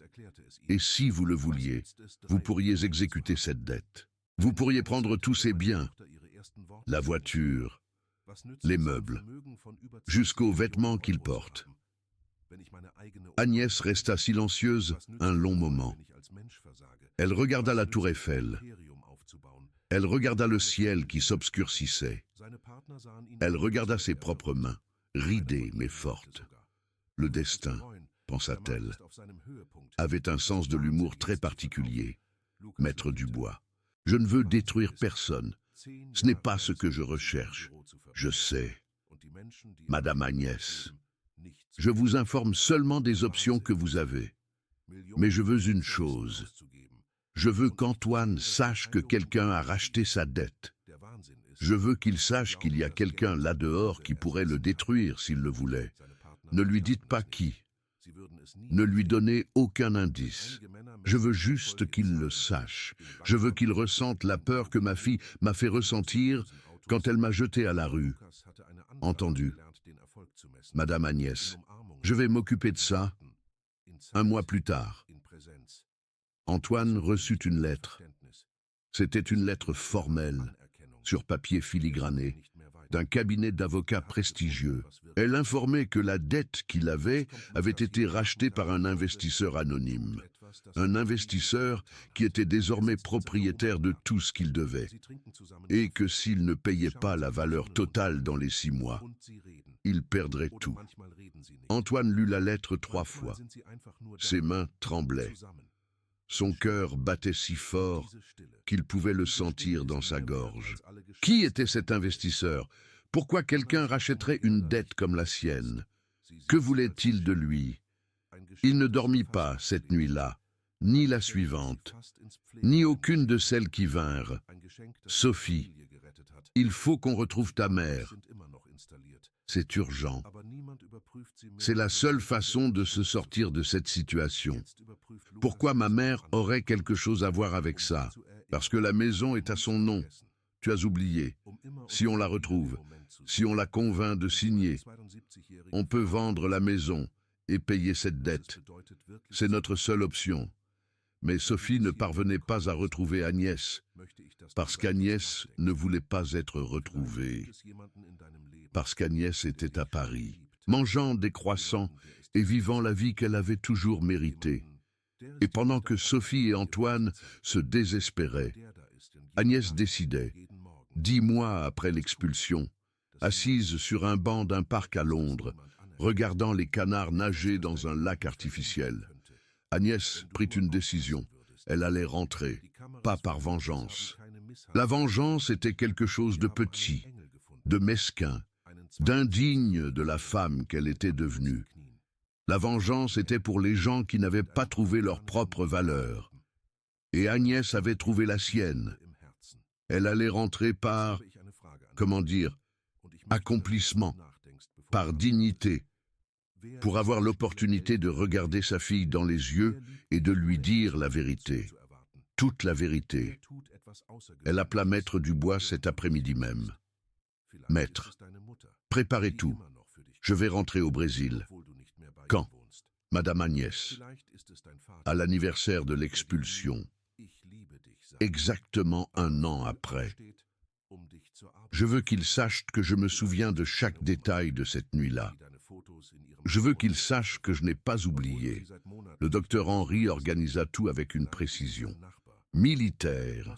Et si vous le vouliez, vous pourriez exécuter cette dette. Vous pourriez prendre tous ses biens, la voiture, les meubles, jusqu'aux vêtements qu'il porte. Agnès resta silencieuse un long moment. Elle regarda la tour Eiffel. Elle regarda le ciel qui s'obscurcissait. Elle regarda ses propres mains, ridées mais fortes. Le destin, pensa-t-elle, avait un sens de l'humour très particulier. Maître Dubois, je ne veux détruire personne. Ce n'est pas ce que je recherche. Je sais. Madame Agnès, je vous informe seulement des options que vous avez. Mais je veux une chose. Je veux qu'Antoine sache que quelqu'un a racheté sa dette. Je veux qu'il sache qu'il y a quelqu'un là dehors qui pourrait le détruire s'il le voulait. Ne lui dites pas qui. Ne lui donnez aucun indice. Je veux juste qu'il le sache. Je veux qu'il ressente la peur que ma fille m'a fait ressentir quand elle m'a jeté à la rue. Entendu. Madame Agnès, je vais m'occuper de ça 1 mois plus tard. Antoine reçut une lettre. C'était une lettre formelle, sur papier filigrané, d'un cabinet d'avocats prestigieux. Elle informait que la dette qu'il avait été rachetée par un investisseur anonyme. Un investisseur qui était désormais propriétaire de tout ce qu'il devait, et que s'il ne payait pas la valeur totale dans les 6 mois, il perdrait tout. Antoine lut la lettre 3 fois. Ses mains tremblaient. Son cœur battait si fort qu'il pouvait le sentir dans sa gorge. Qui était cet investisseur? Pourquoi quelqu'un rachèterait une dette comme la sienne? Que voulait-il de lui? Il ne dormit pas cette nuit-là, ni la suivante, ni aucune de celles qui vinrent. Sophie, il faut qu'on retrouve ta mère. C'est urgent. C'est la seule façon de se sortir de cette situation. Pourquoi ma mère aurait quelque chose à voir avec ça? Parce que la maison est à son nom. Tu as oublié. Si on la retrouve, si on la convainc de signer, on peut vendre la maison et payer cette dette. C'est notre seule option. Mais Sophie ne parvenait pas à retrouver Agnès, parce qu'Agnès ne voulait pas être retrouvée, parce qu'Agnès était à Paris, mangeant des croissants et vivant la vie qu'elle avait toujours méritée. Et pendant que Sophie et Antoine se désespéraient, Agnès décidait, 10 mois après l'expulsion, assise sur un banc d'un parc à Londres, regardant les canards nager dans un lac artificiel. Agnès prit une décision. Elle allait rentrer, pas par vengeance. La vengeance était quelque chose de petit, de mesquin, d'indigne de la femme qu'elle était devenue. La vengeance était pour les gens qui n'avaient pas trouvé leur propre valeur. Et Agnès avait trouvé la sienne. Elle allait rentrer par, accomplissement, par dignité, pour avoir l'opportunité de regarder sa fille dans les yeux et de lui dire la vérité, toute la vérité. Elle appela Maître Dubois cet après-midi même. « Maître, préparez tout. Je vais rentrer au Brésil. » « Quand ? » Madame Agnès. « À l'anniversaire de l'expulsion. Exactement 1 an après. Je veux qu'il sache que je me souviens de chaque détail de cette nuit-là. Je veux qu'il sache que je n'ai pas oublié. » Le docteur Henry organisa tout avec une précision. Militaire.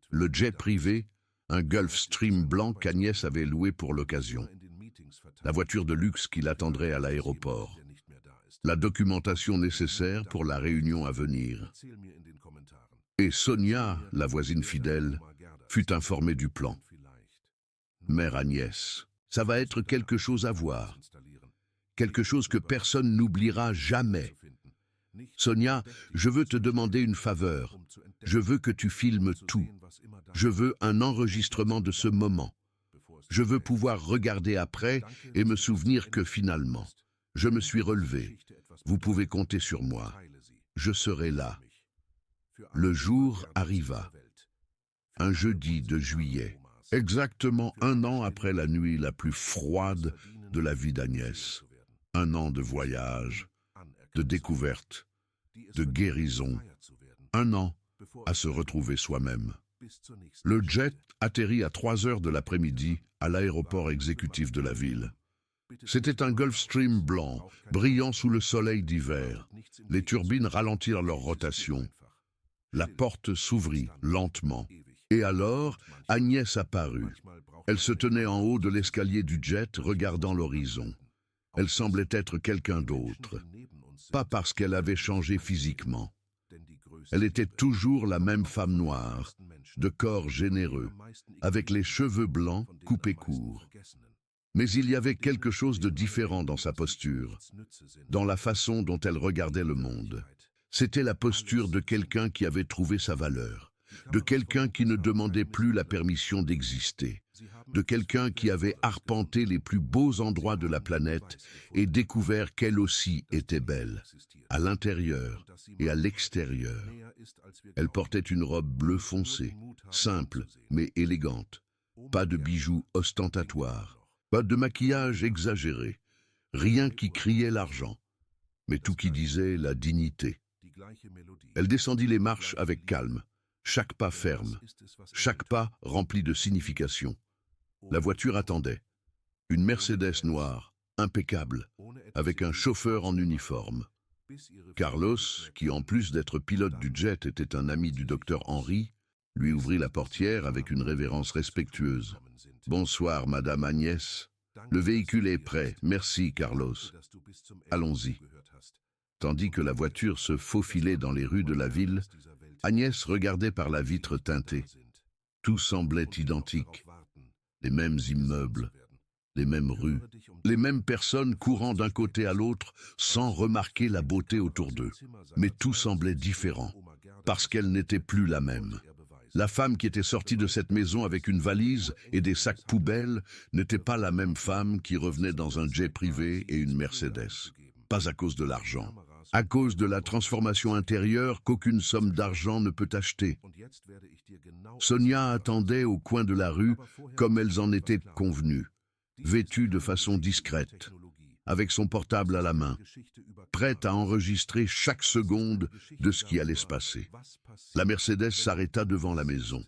Le jet privé, un Gulfstream blanc qu'Agnès avait loué pour l'occasion. La voiture de luxe qui l'attendrait à l'aéroport. La documentation nécessaire pour la réunion à venir. Et Sonia, la voisine fidèle, fut informée du plan. Mère Agnès, ça va être quelque chose à voir. Quelque chose que personne n'oubliera jamais. Sonia, je veux te demander une faveur. Je veux que tu filmes tout. Je veux un enregistrement de ce moment. Je veux pouvoir regarder après et me souvenir que finalement, je me suis relevé. Vous pouvez compter sur moi. Je serai là. Le jour arriva. Un jeudi de juillet. Exactement 1 an après la nuit la plus froide de la vie d'Agnès. 1 an de voyage, de découverte, de guérison. 1 an à se retrouver soi-même. Le jet atterrit à 3 heures de l'après-midi à l'aéroport exécutif de la ville. C'était un Gulfstream blanc, brillant sous le soleil d'hiver. Les turbines ralentirent leur rotation. La porte s'ouvrit lentement. Et alors, Agnès apparut. Elle se tenait en haut de l'escalier du jet, regardant l'horizon. Elle semblait être quelqu'un d'autre. Pas parce qu'elle avait changé physiquement. Elle était toujours la même femme noire, de corps généreux, avec les cheveux blancs coupés courts. Mais il y avait quelque chose de différent dans sa posture, dans la façon dont elle regardait le monde. C'était la posture de quelqu'un qui avait trouvé sa valeur, de quelqu'un qui ne demandait plus la permission d'exister, de quelqu'un qui avait arpenté les plus beaux endroits de la planète et découvert qu'elle aussi était belle, à l'intérieur et à l'extérieur. Elle portait une robe bleu foncé, simple mais élégante, pas de bijoux ostentatoires, pas de maquillage exagéré, rien qui criait l'argent, mais tout qui disait la dignité. Elle descendit les marches avec calme, chaque pas ferme, chaque pas rempli de signification. La voiture attendait. Une Mercedes noire, impeccable, avec un chauffeur en uniforme. Carlos, qui en plus d'être pilote du jet était un ami du docteur Henry, lui ouvrit la portière avec une révérence respectueuse. « Bonsoir, Madame Agnès. Le véhicule est prêt. Merci, Carlos. Allons-y. » Tandis que la voiture se faufilait dans les rues de la ville, Agnès regardait par la vitre teintée. Tout semblait identique. Les mêmes immeubles, les mêmes rues, les mêmes personnes courant d'un côté à l'autre sans remarquer la beauté autour d'eux. Mais tout semblait différent, parce qu'elle n'était plus la même. La femme qui était sortie de cette maison avec une valise et des sacs poubelles n'était pas la même femme qui revenait dans un jet privé et une Mercedes. Pas à cause de l'argent, à cause de la transformation intérieure qu'aucune somme d'argent ne peut acheter. Sonia attendait au coin de la rue comme elles en étaient convenues, vêtue de façon discrète, avec son portable à la main, prête à enregistrer chaque seconde de ce qui allait se passer. La Mercedes s'arrêta devant la maison.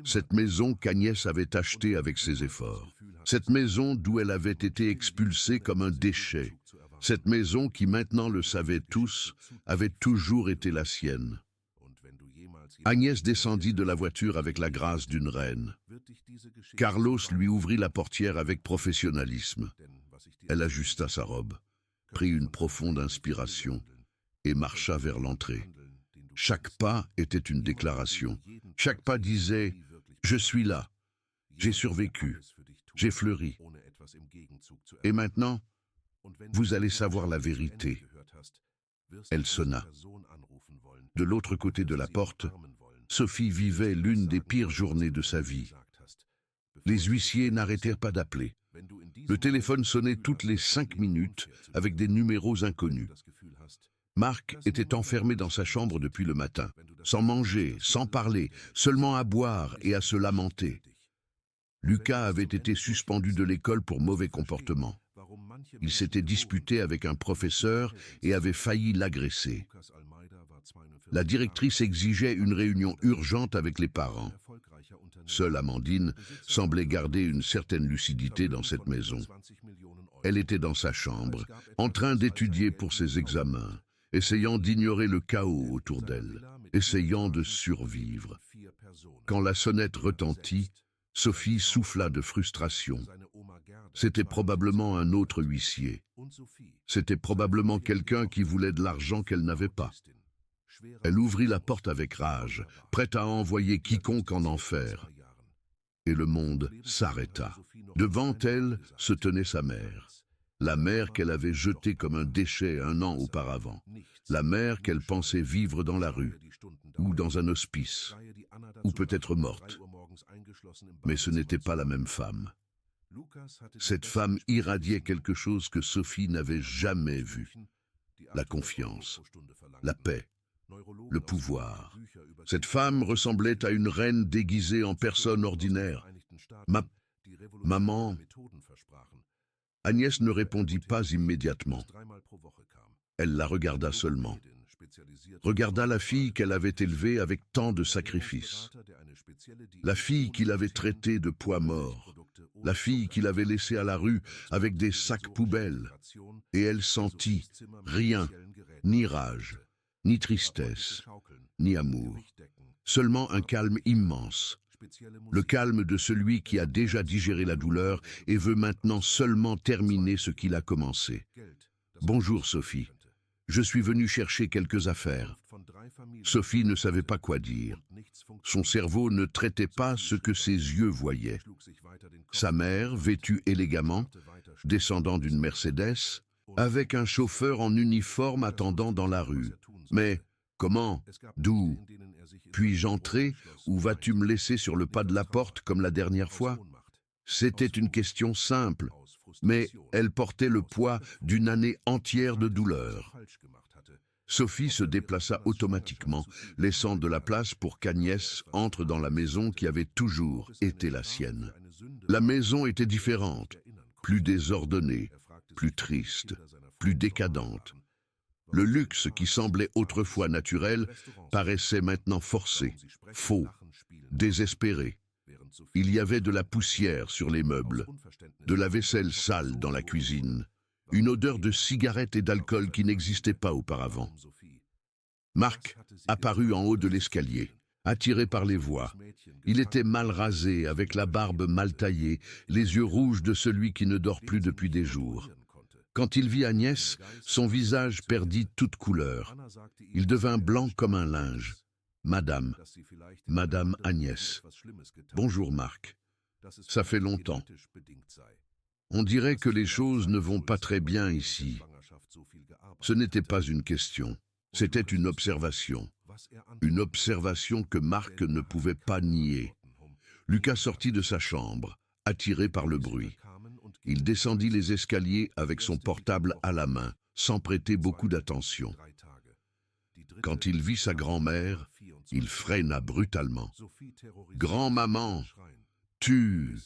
Cette maison qu'Agnès avait achetée avec ses efforts. Cette maison d'où elle avait été expulsée comme un déchet. Cette maison qui, maintenant le savaient tous, avait toujours été la sienne. Agnès descendit de la voiture avec la grâce d'une reine. Carlos lui ouvrit la portière avec professionnalisme. Elle ajusta sa robe, prit une profonde inspiration et marcha vers l'entrée. Chaque pas était une déclaration. Chaque pas disait « Je suis là, j'ai survécu, j'ai fleuri. Et maintenant, vous allez savoir la vérité. » Elle sonna. De l'autre côté de la porte, Sophie vivait l'une des pires journées de sa vie. Les huissiers n'arrêtèrent pas d'appeler. Le téléphone sonnait toutes les 5 minutes avec des numéros inconnus. Marc était enfermé dans sa chambre depuis le matin, sans manger, sans parler, seulement à boire et à se lamenter. Lucas avait été suspendu de l'école pour mauvais comportement. Il s'était disputé avec un professeur et avait failli l'agresser. La directrice exigeait une réunion urgente avec les parents. Seule Amandine semblait garder une certaine lucidité dans cette maison. Elle était dans sa chambre, en train d'étudier pour ses examens, essayant d'ignorer le chaos autour d'elle, essayant de survivre. Quand la sonnette retentit, Sophie souffla de frustration. C'était probablement un autre huissier. C'était probablement quelqu'un qui voulait de l'argent qu'elle n'avait pas. Elle ouvrit la porte avec rage, prête à envoyer quiconque en enfer. Et le monde s'arrêta. Devant elle se tenait sa mère. La mère qu'elle avait jetée comme un déchet 1 an auparavant. La mère qu'elle pensait vivre dans la rue, ou dans un hospice, ou peut-être morte. Mais ce n'était pas la même femme. Cette femme irradiait quelque chose que Sophie n'avait jamais vu. La confiance, la paix, le pouvoir. Cette femme ressemblait à une reine déguisée en personne ordinaire. Maman... Agnès ne répondit pas immédiatement. Elle la regarda seulement. Regarda la fille qu'elle avait élevée avec tant de sacrifices. La fille qu'il avait traitée de poids mort. La fille qu'il avait laissée à la rue avec des sacs poubelles. Et elle sentit rien, ni rage, ni tristesse, ni amour. Seulement un calme immense. Le calme de celui qui a déjà digéré la douleur et veut maintenant seulement terminer ce qu'il a commencé. « Bonjour Sophie, je suis venu chercher quelques affaires. » Sophie ne savait pas quoi dire. Son cerveau ne traitait pas ce que ses yeux voyaient. Sa mère, vêtue élégamment, descendant d'une Mercedes, avec un chauffeur en uniforme attendant dans la rue. Mais comment? D'où? Puis-je entrer ou vas-tu me laisser sur le pas de la porte comme la dernière fois? C'était une question simple, mais elle portait le poids d'une année entière de douleur. Sophie se déplaça automatiquement, laissant de la place pour qu'Agnès entre dans la maison qui avait toujours été la sienne. La maison était différente, plus désordonnée, plus triste, plus décadente. Le luxe qui semblait autrefois naturel paraissait maintenant forcé, faux, désespéré. Il y avait de la poussière sur les meubles, de la vaisselle sale dans la cuisine, une odeur de cigarettes et d'alcool qui n'existait pas auparavant. Marc apparut en haut de l'escalier, attiré par les voix. Il était mal rasé, avec la barbe mal taillée, les yeux rouges de celui qui ne dort plus depuis des jours. Quand il vit Agnès, son visage perdit toute couleur. Il devint blanc comme un linge. Madame, Madame Agnès. Bonjour Marc. Ça fait longtemps. On dirait que les choses ne vont pas très bien ici. Ce n'était pas une question, c'était une observation. Une observation que Marc ne pouvait pas nier. Lucas sortit de sa chambre, attiré par le bruit. Il descendit les escaliers avec son portable à la main, sans prêter beaucoup d'attention. Quand il vit sa grand-mère, il freina brutalement. « Grand-maman, tu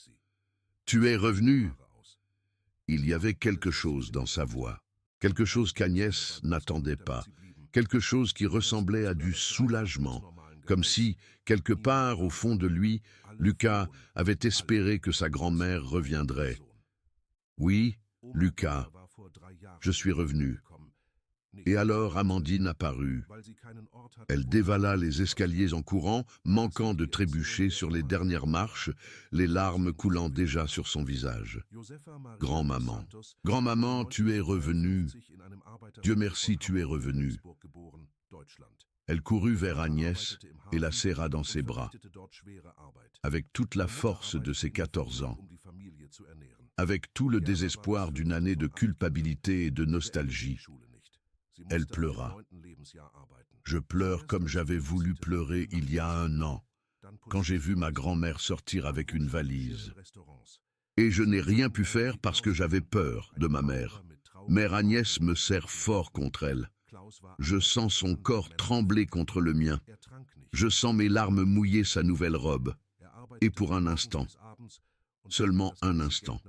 es revenue ?» Il y avait quelque chose dans sa voix, quelque chose qu'Agnès n'attendait pas, quelque chose qui ressemblait à du soulagement, comme si, quelque part au fond de lui, Lucas avait espéré que sa grand-mère reviendrait. « Oui, Lucas, je suis revenu. » Et alors Amandine apparut. Elle dévala les escaliers en courant, manquant de trébucher sur les dernières marches, les larmes coulant déjà sur son visage. « Grand-maman, grand-maman, tu es revenue. Dieu merci, tu es revenue. » Elle courut vers Agnès et la serra dans ses bras, avec toute la force de ses 14 ans, avec tout le désespoir d'une année de culpabilité et de nostalgie. Elle pleura. Je pleure comme j'avais voulu pleurer il y a 1 an, quand j'ai vu ma grand-mère sortir avec une valise. Et je n'ai rien pu faire parce que j'avais peur de ma mère. Mère Agnès me serre fort contre elle. Je sens son corps trembler contre le mien. Je sens mes larmes mouiller sa nouvelle robe. Et pour un instant, seulement un instant,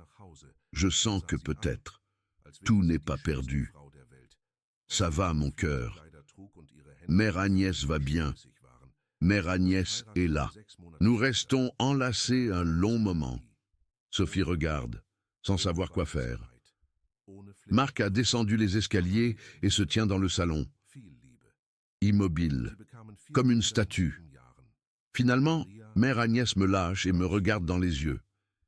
je sens que peut-être, tout n'est pas perdu. Ça va, mon cœur. Mère Agnès va bien. Mère Agnès est là. Nous restons enlacés un long moment. Sophie regarde, sans savoir quoi faire. Marc a descendu les escaliers et se tient dans le salon, immobile, comme une statue. Finalement, Mère Agnès me lâche et me regarde dans les yeux.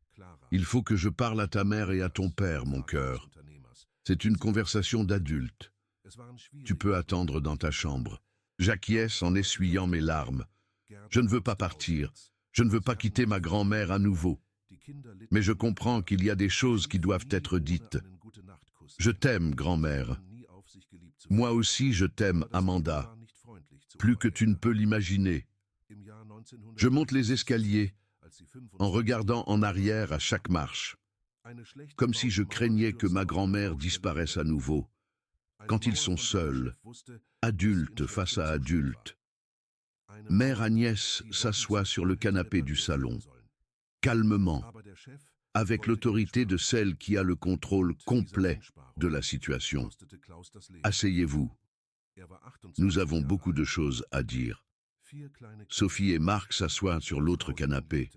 « Il faut que je parle à ta mère et à ton père, mon cœur. C'est une conversation d'adulte. Tu peux attendre dans ta chambre. » J'acquiesce en essuyant mes larmes. Je ne veux pas partir. Je ne veux pas quitter ma grand-mère à nouveau. Mais je comprends qu'il y a des choses qui doivent être dites. Je t'aime, grand-mère. Moi aussi, je t'aime, Amanda. Plus que tu ne peux l'imaginer. Je monte les escaliers en regardant en arrière à chaque marche, comme si je craignais que ma grand-mère disparaisse à nouveau. Quand ils sont seuls, adultes face à adultes, Mère Agnès s'assoit sur le canapé du salon, calmement, avec l'autorité de celle qui a le contrôle complet de la situation. « Asseyez-vous. Nous avons beaucoup de choses à dire. » Sophie et Marc s'assoient sur l'autre canapé,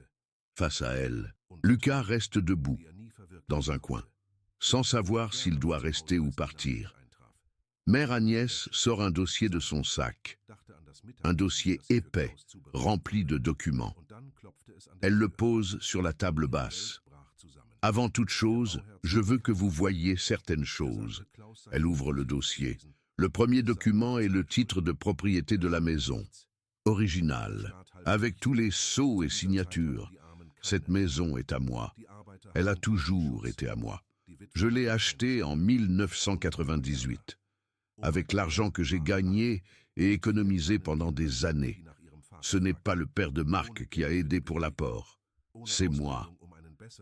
face à elle. Lucas reste debout, dans un coin, sans savoir s'il doit rester ou partir. Mère Agnès sort un dossier de son sac, un dossier épais, rempli de documents. Elle le pose sur la table basse. « Avant toute chose, je veux que vous voyiez certaines choses. » Elle ouvre le dossier. Le premier document est le titre de propriété de la maison. Original, avec tous les sceaux et signatures. Cette maison est à moi. Elle a toujours été à moi. Je l'ai achetée en 1998. Avec l'argent que j'ai gagné et économisé pendant des années. Ce n'est pas le père de Marc qui a aidé pour l'apport. C'est moi.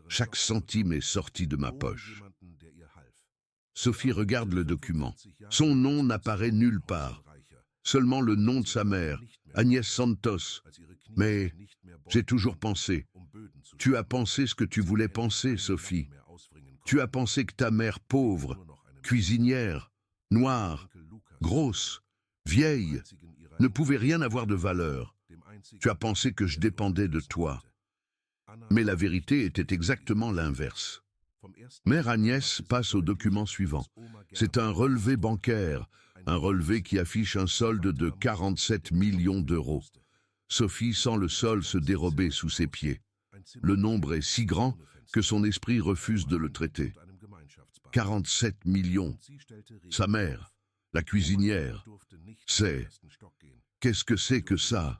Chaque centime est sorti de ma poche. Sophie regarde le document. Son nom n'apparaît nulle part. Seulement le nom de sa mère, Agnès Santos. Mais j'ai toujours pensé. Tu as pensé ce que tu voulais penser, Sophie. Tu as pensé que ta mère pauvre, cuisinière, noire, grosse, vieille, ne pouvait rien avoir de valeur. Tu as pensé que je dépendais de toi. Mais la vérité était exactement l'inverse. Mère Agnès passe au document suivant. C'est un relevé bancaire, un relevé qui affiche un solde de 47 millions d'euros. Sophie sent le sol se dérober sous ses pieds. Le nombre est si grand que son esprit refuse de le traiter. 47 millions. Sa mère, la cuisinière, c'est... Qu'est-ce que c'est que ça?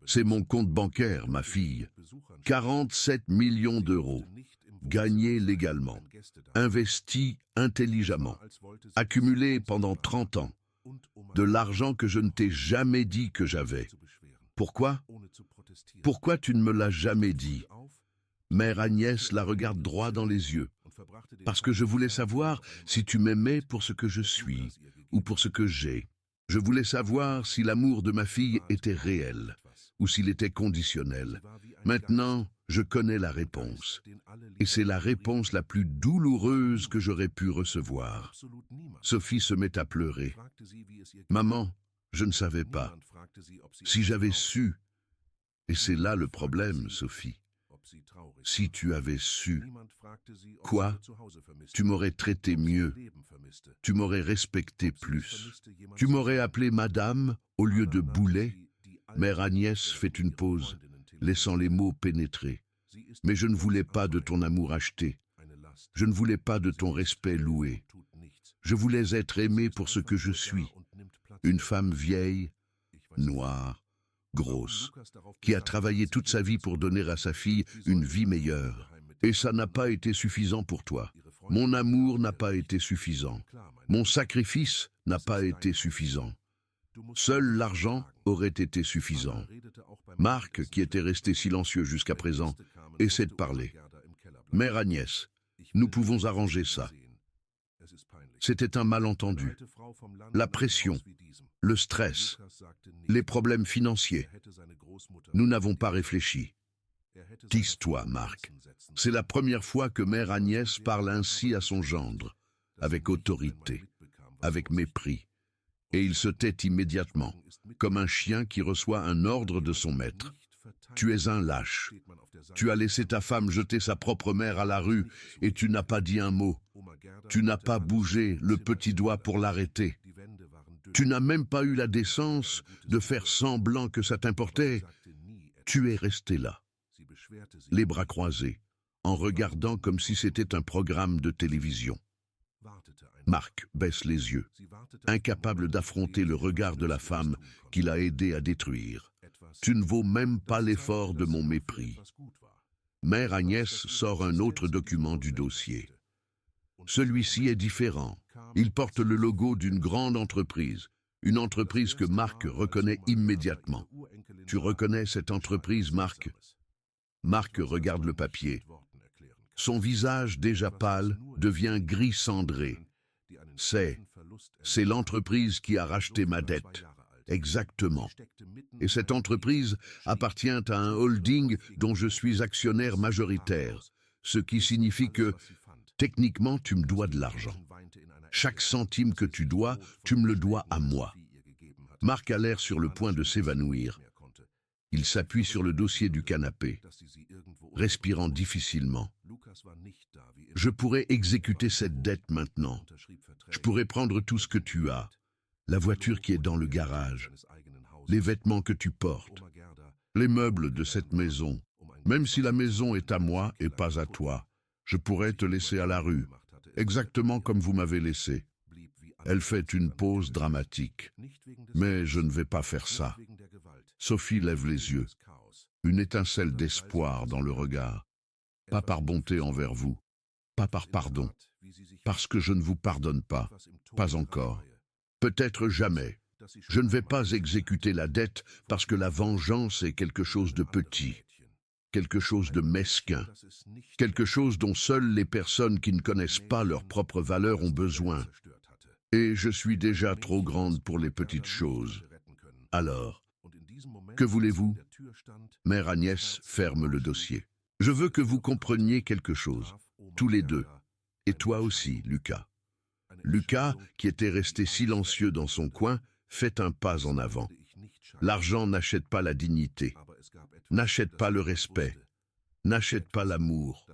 C'est mon compte bancaire, ma fille. 47 millions d'euros. Gagnés légalement. Investis intelligemment. Accumulés pendant 30 ans. De l'argent que je ne t'ai jamais dit que j'avais. Pourquoi? Pourquoi tu ne me l'as jamais dit? Mère Agnès la regarde droit dans les yeux. Parce que je voulais savoir si tu m'aimais pour ce que je suis ou pour ce que j'ai. Je voulais savoir si l'amour de ma fille était réel ou s'il était conditionnel. Maintenant, je connais la réponse. Et c'est la réponse la plus douloureuse que j'aurais pu recevoir. Sophie se met à pleurer. Maman, je ne savais pas. Si j'avais su, et c'est là le problème, Sophie. Si tu avais su, quoi? Tu m'aurais traité mieux. Tu m'aurais respecté plus. Tu m'aurais appelé madame au lieu de boulet. Mère Agnès fait une pause, laissant les mots pénétrer. Mais je ne voulais pas de ton amour acheté. Je ne voulais pas de ton respect loué. Je voulais être aimée pour ce que je suis. Une femme vieille, noire, grosse, qui a travaillé toute sa vie pour donner à sa fille une vie meilleure. Et ça n'a pas été suffisant pour toi. Mon amour n'a pas été suffisant. Mon sacrifice n'a pas été suffisant. Seul l'argent aurait été suffisant. Marc, qui était resté silencieux jusqu'à présent, essaie de parler. Mère Agnès, nous pouvons arranger ça. C'était un malentendu. La pression, le stress, les problèmes financiers. Nous n'avons pas réfléchi. Tais-toi, Marc. C'est la première fois que Mère Agnès parle ainsi à son gendre, avec autorité, avec mépris. Et il se tait immédiatement, comme un chien qui reçoit un ordre de son maître. Tu es un lâche. Tu as laissé ta femme jeter sa propre mère à la rue et tu n'as pas dit un mot. Tu n'as pas bougé le petit doigt pour l'arrêter. Tu n'as même pas eu la décence de faire semblant que ça t'importait. Tu es resté là, les bras croisés, en regardant comme si c'était un programme de télévision. Marc baisse les yeux, incapable d'affronter le regard de la femme qui l'a aidé à détruire. Tu ne vaux même pas l'effort de mon mépris. Mère Agnès sort un autre document du dossier. Celui-ci est différent. Il porte le logo d'une grande entreprise, une entreprise que Marc reconnaît immédiatement. Tu reconnais cette entreprise, Marc? Marc regarde le papier. Son visage déjà pâle devient gris cendré. C'est l'entreprise qui a racheté ma dette. Exactement. Et cette entreprise appartient à un holding dont je suis actionnaire majoritaire, ce qui signifie que, techniquement, tu me dois de l'argent. Chaque centime que tu me le dois à moi. Marc a l'air sur le point de s'évanouir. Il s'appuie sur le dossier du canapé, respirant difficilement. Je pourrais exécuter cette dette maintenant. Je pourrais prendre tout ce que tu as, la voiture qui est dans le garage, les vêtements que tu portes, les meubles de cette maison. Même si la maison est à moi et pas à toi, je pourrais te laisser à la rue, exactement comme vous m'avez laissé. Elle fait une pause dramatique. Mais je ne vais pas faire ça. Sophie lève les yeux, une étincelle d'espoir dans le regard. Pas par bonté envers vous, pas par pardon, parce que je ne vous pardonne pas, pas encore. Peut-être jamais. Je ne vais pas exécuter la dette parce que la vengeance est quelque chose de petit, quelque chose de mesquin, quelque chose dont seules les personnes qui ne connaissent pas leur propre valeur ont besoin. Et je suis déjà trop grande pour les petites choses. Alors, que voulez-vous? Mère Agnès ferme le dossier. Je veux que vous compreniez quelque chose, tous les deux, et toi aussi, Lucas. Lucas, qui était resté silencieux dans son coin, fait un pas en avant. L'argent n'achète pas la dignité, n'achète pas le respect, n'achète pas l'amour.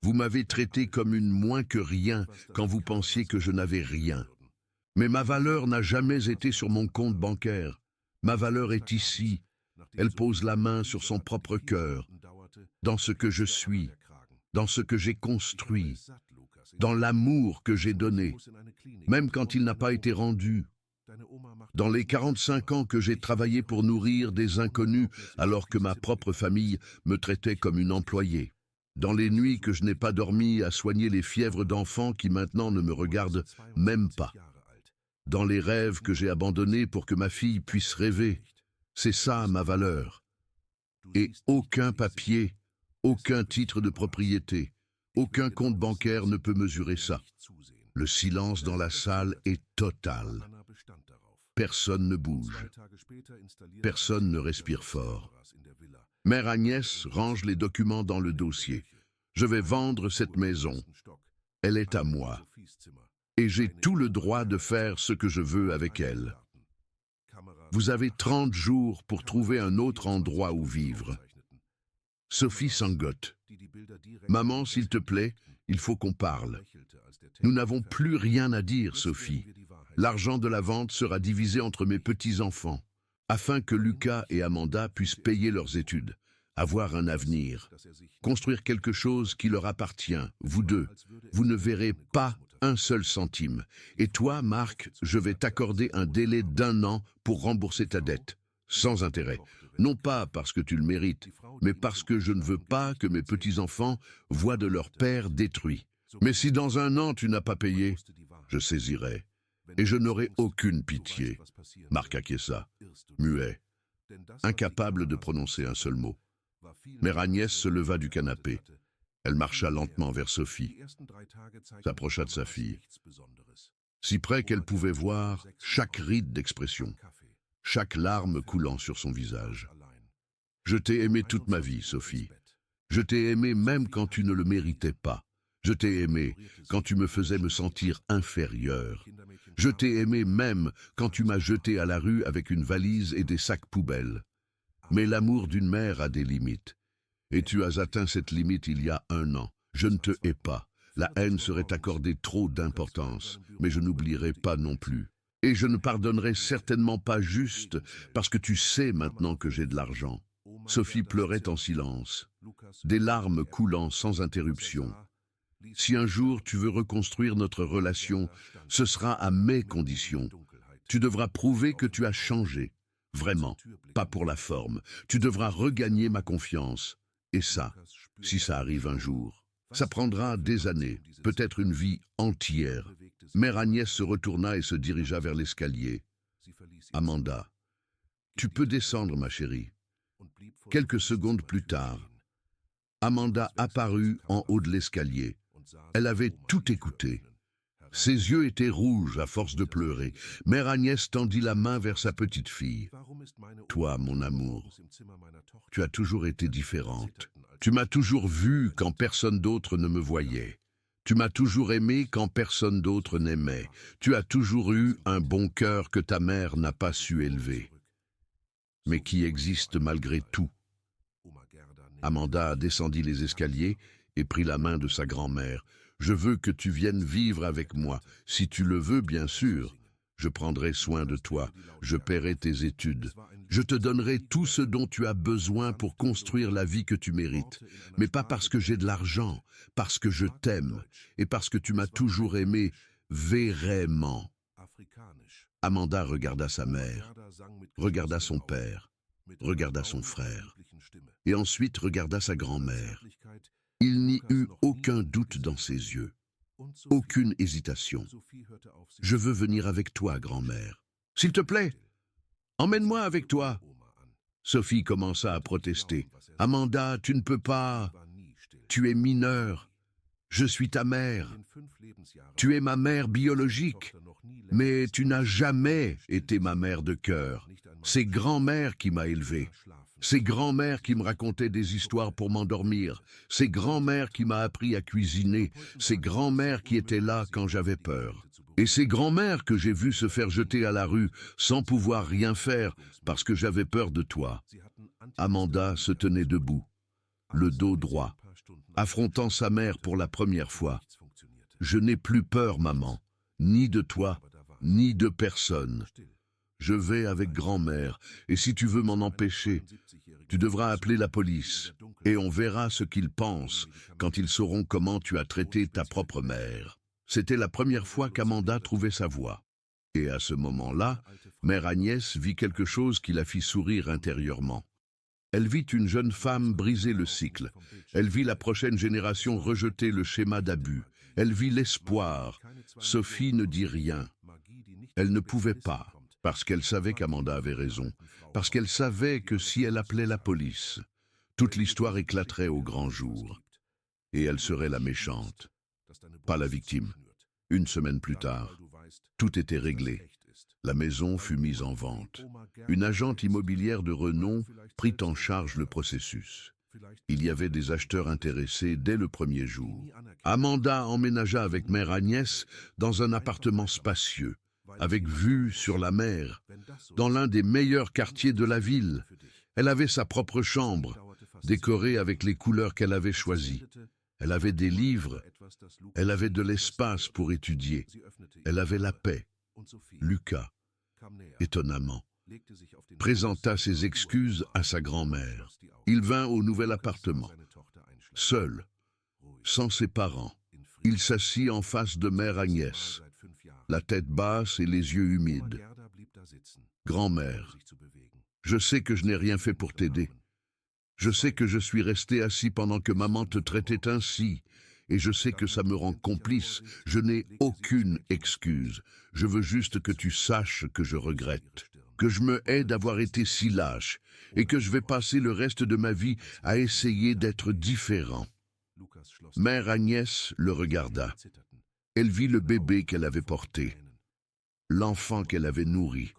Vous m'avez traité comme une moins que rien quand vous pensiez que je n'avais rien. Mais ma valeur n'a jamais été sur mon compte bancaire. Ma valeur est ici. Elle pose la main sur son propre cœur, dans ce que je suis, dans ce que j'ai construit, dans l'amour que j'ai donné, même quand il n'a pas été rendu. Dans les 45 ans que j'ai travaillé pour nourrir des inconnus alors que ma propre famille me traitait comme une employée. Dans les nuits que je n'ai pas dormi à soigner les fièvres d'enfants qui maintenant ne me regardent même pas. Dans les rêves que j'ai abandonnés pour que ma fille puisse rêver. C'est ça ma valeur. Et aucun papier, aucun titre de propriété, aucun compte bancaire ne peut mesurer ça. Le silence dans la salle est total. Personne ne bouge. Personne ne respire fort. Mère Agnès range les documents dans le dossier. Je vais vendre cette maison. Elle est à moi. Et j'ai tout le droit de faire ce que je veux avec elle. Vous avez 30 jours pour trouver un autre endroit où vivre. Sophie sangote. Maman, s'il te plaît, il faut qu'on parle. Nous n'avons plus rien à dire, Sophie. L'argent de la vente sera divisé entre mes petits-enfants, afin que Lucas et Amanda puissent payer leurs études, avoir un avenir, construire quelque chose qui leur appartient, vous deux. Vous ne verrez pas un seul centime. Et toi, Marc, je vais t'accorder un délai d'1 an pour rembourser ta dette, sans intérêt. Non pas parce que tu le mérites, mais parce que je ne veux pas que mes petits-enfants voient de leur père détruit. Mais si dans 1 an tu n'as pas payé, je saisirai. Et je n'aurai aucune pitié. Marc acquiesça, muet, incapable de prononcer un seul mot. Mère Agnès se leva du canapé. Elle marcha lentement vers Sophie, s'approcha de sa fille, si près qu'elle pouvait voir chaque ride d'expression, chaque larme coulant sur son visage. Je t'ai aimé toute ma vie, Sophie. Je t'ai aimé même quand tu ne le méritais pas. Je t'ai aimé quand tu me faisais me sentir inférieur. Je t'ai aimé même quand tu m'as jeté à la rue avec une valise et des sacs poubelles. Mais l'amour d'une mère a des limites. Et tu as atteint cette limite il y a 1 an. Je ne te hais pas. La haine serait accordée trop d'importance, mais je n'oublierai pas non plus. Et je ne pardonnerai certainement pas juste parce que tu sais maintenant que j'ai de l'argent. Sophie pleurait en silence, des larmes coulant sans interruption. Si un jour tu veux reconstruire notre relation, ce sera à mes conditions. Tu devras prouver que tu as changé. Vraiment, pas pour la forme. Tu devras regagner ma confiance. Et ça, si ça arrive un jour, ça prendra des années, peut-être une vie entière. Mère Agnès se retourna et se dirigea vers l'escalier. Amanda, tu peux descendre, ma chérie. Quelques secondes plus tard, Amanda apparut en haut de l'escalier. Elle avait tout écouté. Ses yeux étaient rouges à force de pleurer. Mère Agnès tendit la main vers sa petite fille. Toi, mon amour, tu as toujours été différente. Tu m'as toujours vue quand personne d'autre ne me voyait. Tu m'as toujours aimé quand personne d'autre n'aimait. Tu as toujours eu un bon cœur que ta mère n'a pas su élever, mais qui existe malgré tout. Amanda descendit les escaliers et prit la main de sa grand-mère. Je veux que tu viennes vivre avec moi. Si tu le veux, bien sûr. Je prendrai soin de toi. Je paierai tes études. Je te donnerai tout ce dont tu as besoin pour construire la vie que tu mérites. Mais pas parce que j'ai de l'argent, parce que je t'aime et parce que tu m'as toujours aimé vraiment. Amanda regarda sa mère, regarda son père, regarda son frère, et ensuite regarda sa grand-mère. Il n'y eut aucun doute dans ses yeux, aucune hésitation. Je veux venir avec toi, grand-mère. S'il te plaît, emmène-moi avec toi. Sophie commença à protester. Amanda, tu ne peux pas. Tu es mineure. Je suis ta mère. Tu es ma mère biologique. Mais tu n'as jamais été ma mère de cœur. C'est grand-mère qui m'a élevé. C'est grand-mère qui me racontait des histoires pour m'endormir. C'est grand-mère qui m'a appris à cuisiner. C'est grand-mère qui était là quand j'avais peur. Et ces grands-mères que j'ai vues se faire jeter à la rue sans pouvoir rien faire parce que j'avais peur de toi. Amanda se tenait debout, le dos droit, affrontant sa mère pour la première fois. Je n'ai plus peur, maman, ni de toi, ni de personne. Je vais avec grand-mère, et si tu veux m'en empêcher, tu devras appeler la police, et on verra ce qu'ils pensent quand ils sauront comment tu as traité ta propre mère. C'était la première fois qu'Amanda trouvait sa voix. Et à ce moment-là, mère Agnès vit quelque chose qui la fit sourire intérieurement. Elle vit une jeune femme briser le cycle. Elle vit la prochaine génération rejeter le schéma d'abus. Elle vit l'espoir. Sophie ne dit rien. Elle ne pouvait pas, parce qu'elle savait qu'Amanda avait raison, parce qu'elle savait que si elle appelait la police, toute l'histoire éclaterait au grand jour. Et elle serait la méchante, pas la victime. Une semaine plus tard, tout était réglé. La maison fut mise en vente. Une agente immobilière de renom prit en charge le processus. Il y avait des acheteurs intéressés dès le premier jour. Amanda emménagea avec mère Agnès dans un appartement spacieux, avec vue sur la mer, dans l'un des meilleurs quartiers de la ville. Elle avait sa propre chambre, décorée avec les couleurs qu'elle avait choisies. Elle avait des livres, elle avait de l'espace pour étudier, elle avait la paix. Lucas, étonnamment, présenta ses excuses à sa grand-mère. Il vint au nouvel appartement, seul, sans ses parents. Il s'assit en face de mère Agnès, la tête basse et les yeux humides. Grand-mère, je sais que je n'ai rien fait pour t'aider. Je sais que je suis resté assis pendant que maman te traitait ainsi, et je sais que ça me rend complice. Je n'ai aucune excuse. Je veux juste que tu saches que je regrette, que je me hais d'avoir été si lâche, et que je vais passer le reste de ma vie à essayer d'être différent. Mère Agnès le regarda. Elle vit le bébé qu'elle avait porté, l'enfant qu'elle avait nourri,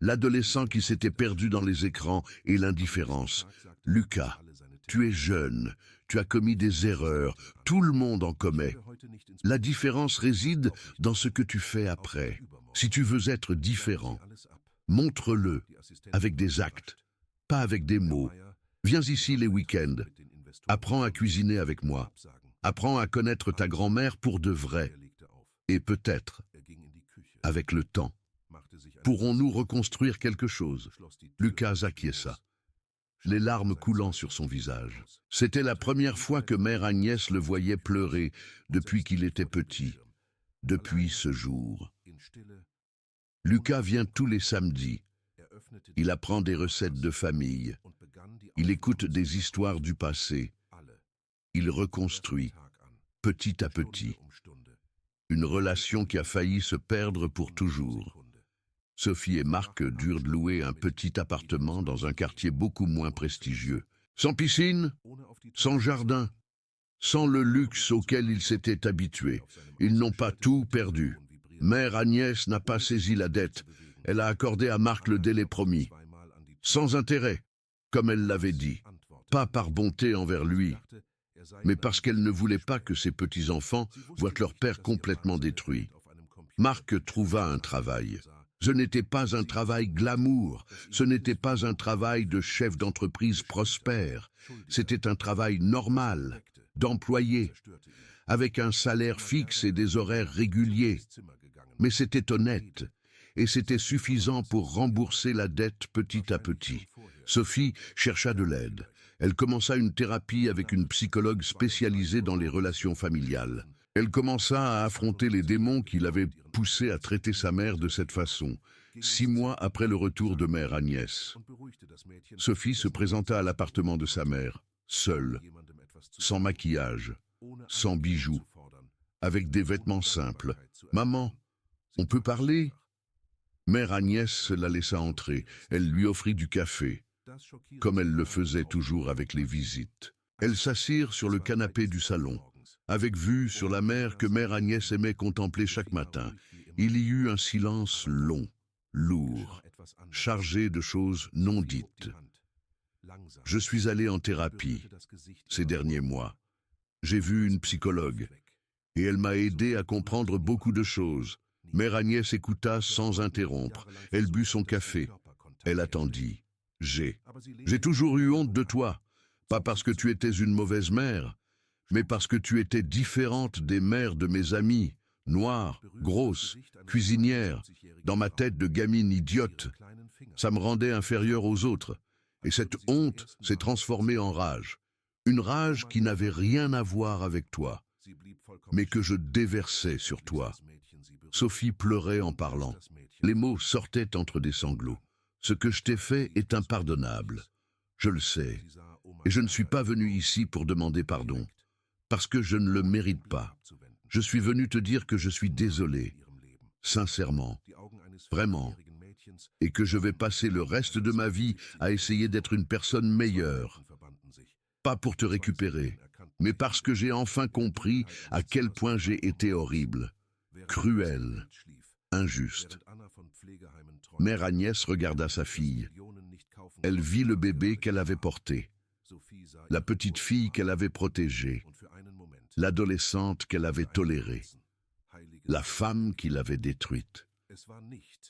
l'adolescent qui s'était perdu dans les écrans et l'indifférence. Lucas, tu es jeune, tu as commis des erreurs, tout le monde en commet. La différence réside dans ce que tu fais après. Si tu veux être différent, montre-le avec des actes, pas avec des mots. Viens ici les week-ends, apprends à cuisiner avec moi, apprends à connaître ta grand-mère pour de vrai. Et peut-être, avec le temps, pourrons-nous reconstruire quelque chose? Lucas acquiesça, les larmes coulant sur son visage. C'était la première fois que mère Agnès le voyait pleurer depuis qu'il était petit, depuis ce jour. Lucas vient tous les samedis. Il apprend des recettes de famille. Il écoute des histoires du passé. Il reconstruit, petit à petit, une relation qui a failli se perdre pour toujours. Sophie et Marc durent louer un petit appartement dans un quartier beaucoup moins prestigieux. Sans piscine, sans jardin, sans le luxe auquel ils s'étaient habitués. Ils n'ont pas tout perdu. Mère Agnès n'a pas saisi la dette. Elle a accordé à Marc le délai promis. Sans intérêt, comme elle l'avait dit. Pas par bonté envers lui, mais parce qu'elle ne voulait pas que ses petits-enfants voient leur père complètement détruit. Marc trouva un travail. Ce n'était pas un travail glamour, ce n'était pas un travail de chef d'entreprise prospère, c'était un travail normal, d'employé, avec un salaire fixe et des horaires réguliers. Mais c'était honnête, et c'était suffisant pour rembourser la dette petit à petit. Sophie chercha de l'aide. Elle commença une thérapie avec une psychologue spécialisée dans les relations familiales. Elle commença à affronter les démons qui l'avaient poussée à traiter sa mère de cette façon, 6 mois après le retour de mère Agnès. Sophie se présenta à l'appartement de sa mère, seule, sans maquillage, sans bijoux, avec des vêtements simples. « Maman, on peut parler ?» Mère Agnès la laissa entrer. Elle lui offrit du café, comme elle le faisait toujours avec les visites. Elles s'assirent sur le canapé du salon, avec vue sur la mer que mère Agnès aimait contempler chaque matin. Il y eut un silence long, lourd, chargé de choses non dites. Je suis allé en thérapie ces derniers mois. J'ai vu une psychologue et elle m'a aidé à comprendre beaucoup de choses. Mère Agnès écouta sans interrompre. Elle but son café. Elle attendit. J'ai toujours eu honte de toi. Pas parce que tu étais une mauvaise mère, mais parce que tu étais différente des mères de mes amies, noires, grosses, cuisinières, dans ma tête de gamine idiote. Ça me rendait inférieur aux autres. Et cette honte s'est transformée en rage. Une rage qui n'avait rien à voir avec toi, mais que je déversais sur toi. Sophie pleurait en parlant. Les mots sortaient entre des sanglots. Ce que je t'ai fait est impardonnable. Je le sais. Et je ne suis pas venu ici pour demander pardon, parce que je ne le mérite pas. Je suis venu te dire que je suis désolé, sincèrement, vraiment, et que je vais passer le reste de ma vie à essayer d'être une personne meilleure. Pas pour te récupérer, mais parce que j'ai enfin compris à quel point j'ai été horrible, cruel, injuste. Mère Agnès regarda sa fille. Elle vit le bébé qu'elle avait porté, la petite fille qu'elle avait protégée, l'adolescente qu'elle avait tolérée, la femme qui l'avait détruite.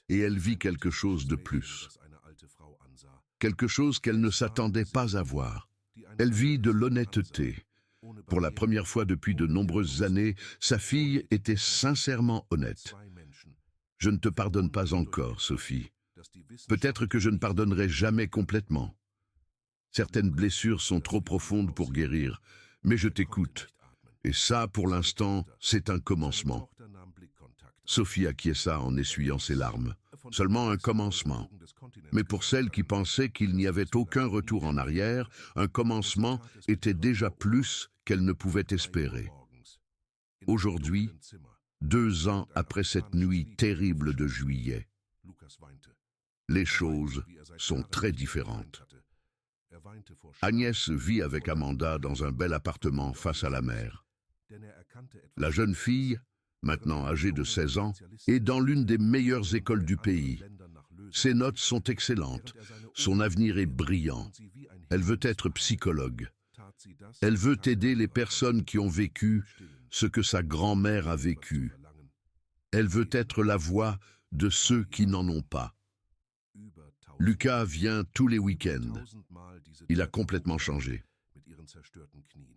Et elle vit quelque chose de plus, quelque chose qu'elle ne s'attendait pas à voir. Elle vit de l'honnêteté. Pour la première fois depuis de nombreuses années, sa fille était sincèrement honnête. Je ne te pardonne pas encore, Sophie. Peut-être que je ne pardonnerai jamais complètement. Certaines blessures sont trop profondes pour guérir, mais je t'écoute. Et ça, pour l'instant, c'est un commencement. Sophie acquiesça en essuyant ses larmes. Seulement un commencement. Mais pour celle qui pensait qu'il n'y avait aucun retour en arrière, un commencement était déjà plus qu'elle ne pouvait espérer. Aujourd'hui, 2 ans après cette nuit terrible de juillet, les choses sont très différentes. Agnès vit avec Amanda dans un bel appartement face à la mer. La jeune fille, maintenant âgée de 16 ans, est dans l'une des meilleures écoles du pays. Ses notes sont excellentes, son avenir est brillant. Elle veut être psychologue. Elle veut aider les personnes qui ont vécu ce que sa grand-mère a vécu. Elle veut être la voix de ceux qui n'en ont pas. Lucas vient tous les week-ends. Il a complètement changé.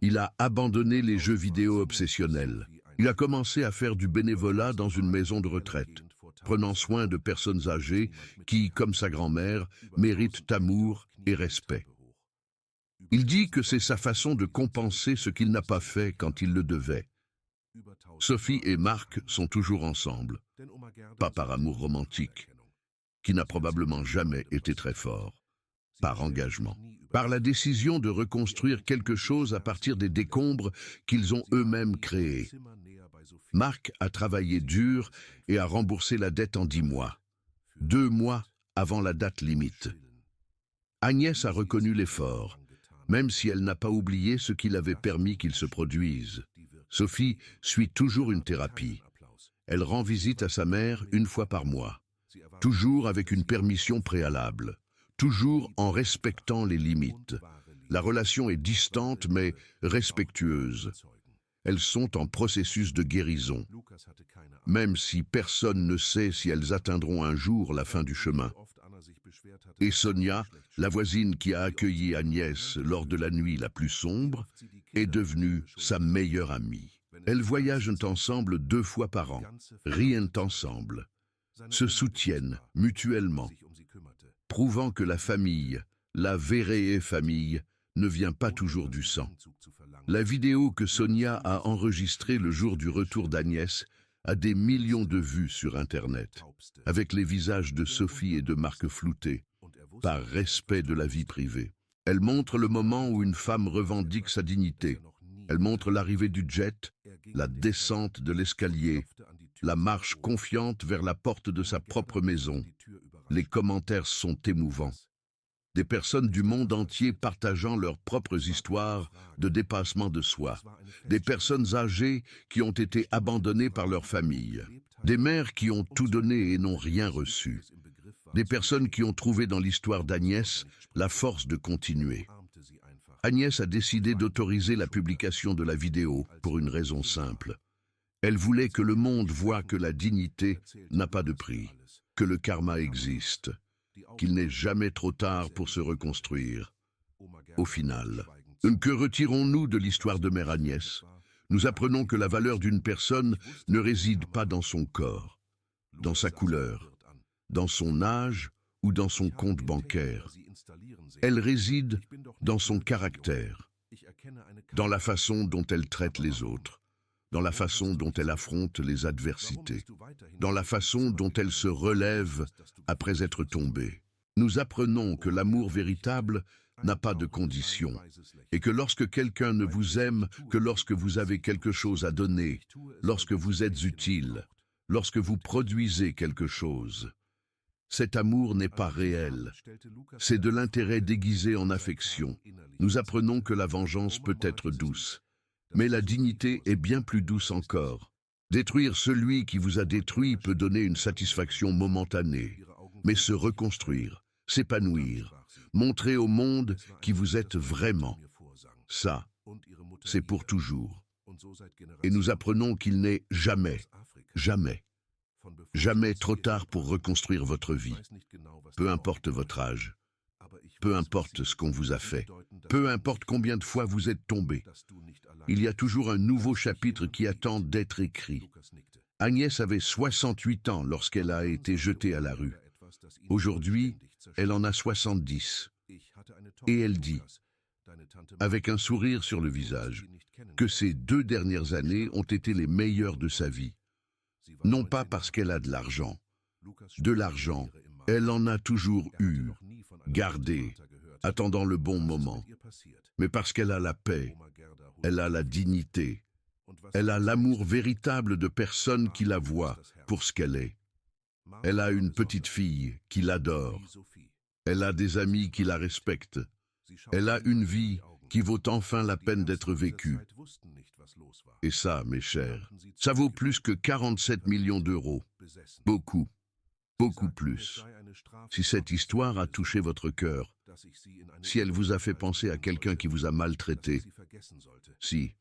Il a abandonné les jeux vidéo obsessionnels. Il a commencé à faire du bénévolat dans une maison de retraite, prenant soin de personnes âgées qui, comme sa grand-mère, méritent amour et respect. Il dit que c'est sa façon de compenser ce qu'il n'a pas fait quand il le devait. Sophie et Marc sont toujours ensemble, pas par amour romantique, qui n'a probablement jamais été très fort, par engagement, par la décision de reconstruire quelque chose à partir des décombres qu'ils ont eux-mêmes créés. Marc a travaillé dur et a remboursé la dette en 10 mois, 2 mois avant la date limite. Agnès a reconnu l'effort, même si elle n'a pas oublié ce qui avait permis qu'il se produise. Sophie suit toujours une thérapie. Elle rend visite à sa mère 1 fois par mois, toujours avec une permission préalable, toujours en respectant les limites. La relation est distante mais respectueuse. Elles sont en processus de guérison, même si personne ne sait si elles atteindront un jour la fin du chemin. Et Sonia, la voisine qui a accueilli Agnès lors de la nuit la plus sombre, est devenue sa meilleure amie. Elles voyagent ensemble 2 fois par an, rient ensemble, se soutiennent mutuellement, prouvant que la famille, la vraie famille, ne vient pas toujours du sang. La vidéo que Sonia a enregistrée le jour du retour d'Agnès a des millions de vues sur Internet, avec les visages de Sophie et de Marc floutés, par respect de la vie privée. Elle montre le moment où une femme revendique sa dignité. Elle montre l'arrivée du jet, la descente de l'escalier, la marche confiante vers la porte de sa propre maison. Les commentaires sont émouvants. Des personnes du monde entier partageant leurs propres histoires de dépassement de soi. Des personnes âgées qui ont été abandonnées par leur famille. Des mères qui ont tout donné et n'ont rien reçu. Des personnes qui ont trouvé dans l'histoire d'Agnès la force de continuer. Agnès a décidé d'autoriser la publication de la vidéo pour une raison simple. Elle voulait que le monde voie que la dignité n'a pas de prix, que le karma existe, qu'il n'est jamais trop tard pour se reconstruire. Au final, que retirons-nous de l'histoire de Mère Agnès? Nous apprenons que la valeur d'une personne ne réside pas dans son corps, dans sa couleur, dans son âge ou dans son compte bancaire. Elle réside dans son caractère, dans la façon dont elle traite les autres, dans la façon dont elle affronte les adversités, dans la façon dont elle se relève après être tombée. Nous apprenons que l'amour véritable n'a pas de condition, et que lorsque quelqu'un ne vous aime que lorsque vous avez quelque chose à donner, lorsque vous êtes utile, lorsque vous produisez quelque chose, cet amour n'est pas réel. C'est de l'intérêt déguisé en affection. Nous apprenons que la vengeance peut être douce, mais la dignité est bien plus douce encore. Détruire celui qui vous a détruit peut donner une satisfaction momentanée, mais se reconstruire, s'épanouir, montrer au monde qui vous êtes vraiment, ça, c'est pour toujours. Et nous apprenons qu'il n'est jamais, jamais, jamais trop tard pour reconstruire votre vie. Peu importe votre âge, peu importe ce qu'on vous a fait, peu importe combien de fois vous êtes tombé, il y a toujours un nouveau chapitre qui attend d'être écrit. Agnès avait 68 ans lorsqu'elle a été jetée à la rue. Aujourd'hui, elle en a 70. Et elle dit, avec un sourire sur le visage, que ces 2 dernières années ont été les meilleures de sa vie. Non pas parce qu'elle a de l'argent. De l'argent, elle en a toujours eu, gardé, attendant le bon moment. Mais parce qu'elle a la paix, elle a la dignité, elle a l'amour véritable de personnes qui la voient pour ce qu'elle est. Elle a une petite fille qui l'adore. Elle a des amis qui la respectent. Elle a une vie qui vaut enfin la peine d'être vécue. Et ça, mes chers, ça vaut plus que 47 millions d'euros. Beaucoup, beaucoup plus. Si cette histoire a touché votre cœur, si elle vous a fait penser à quelqu'un qui vous a maltraité, si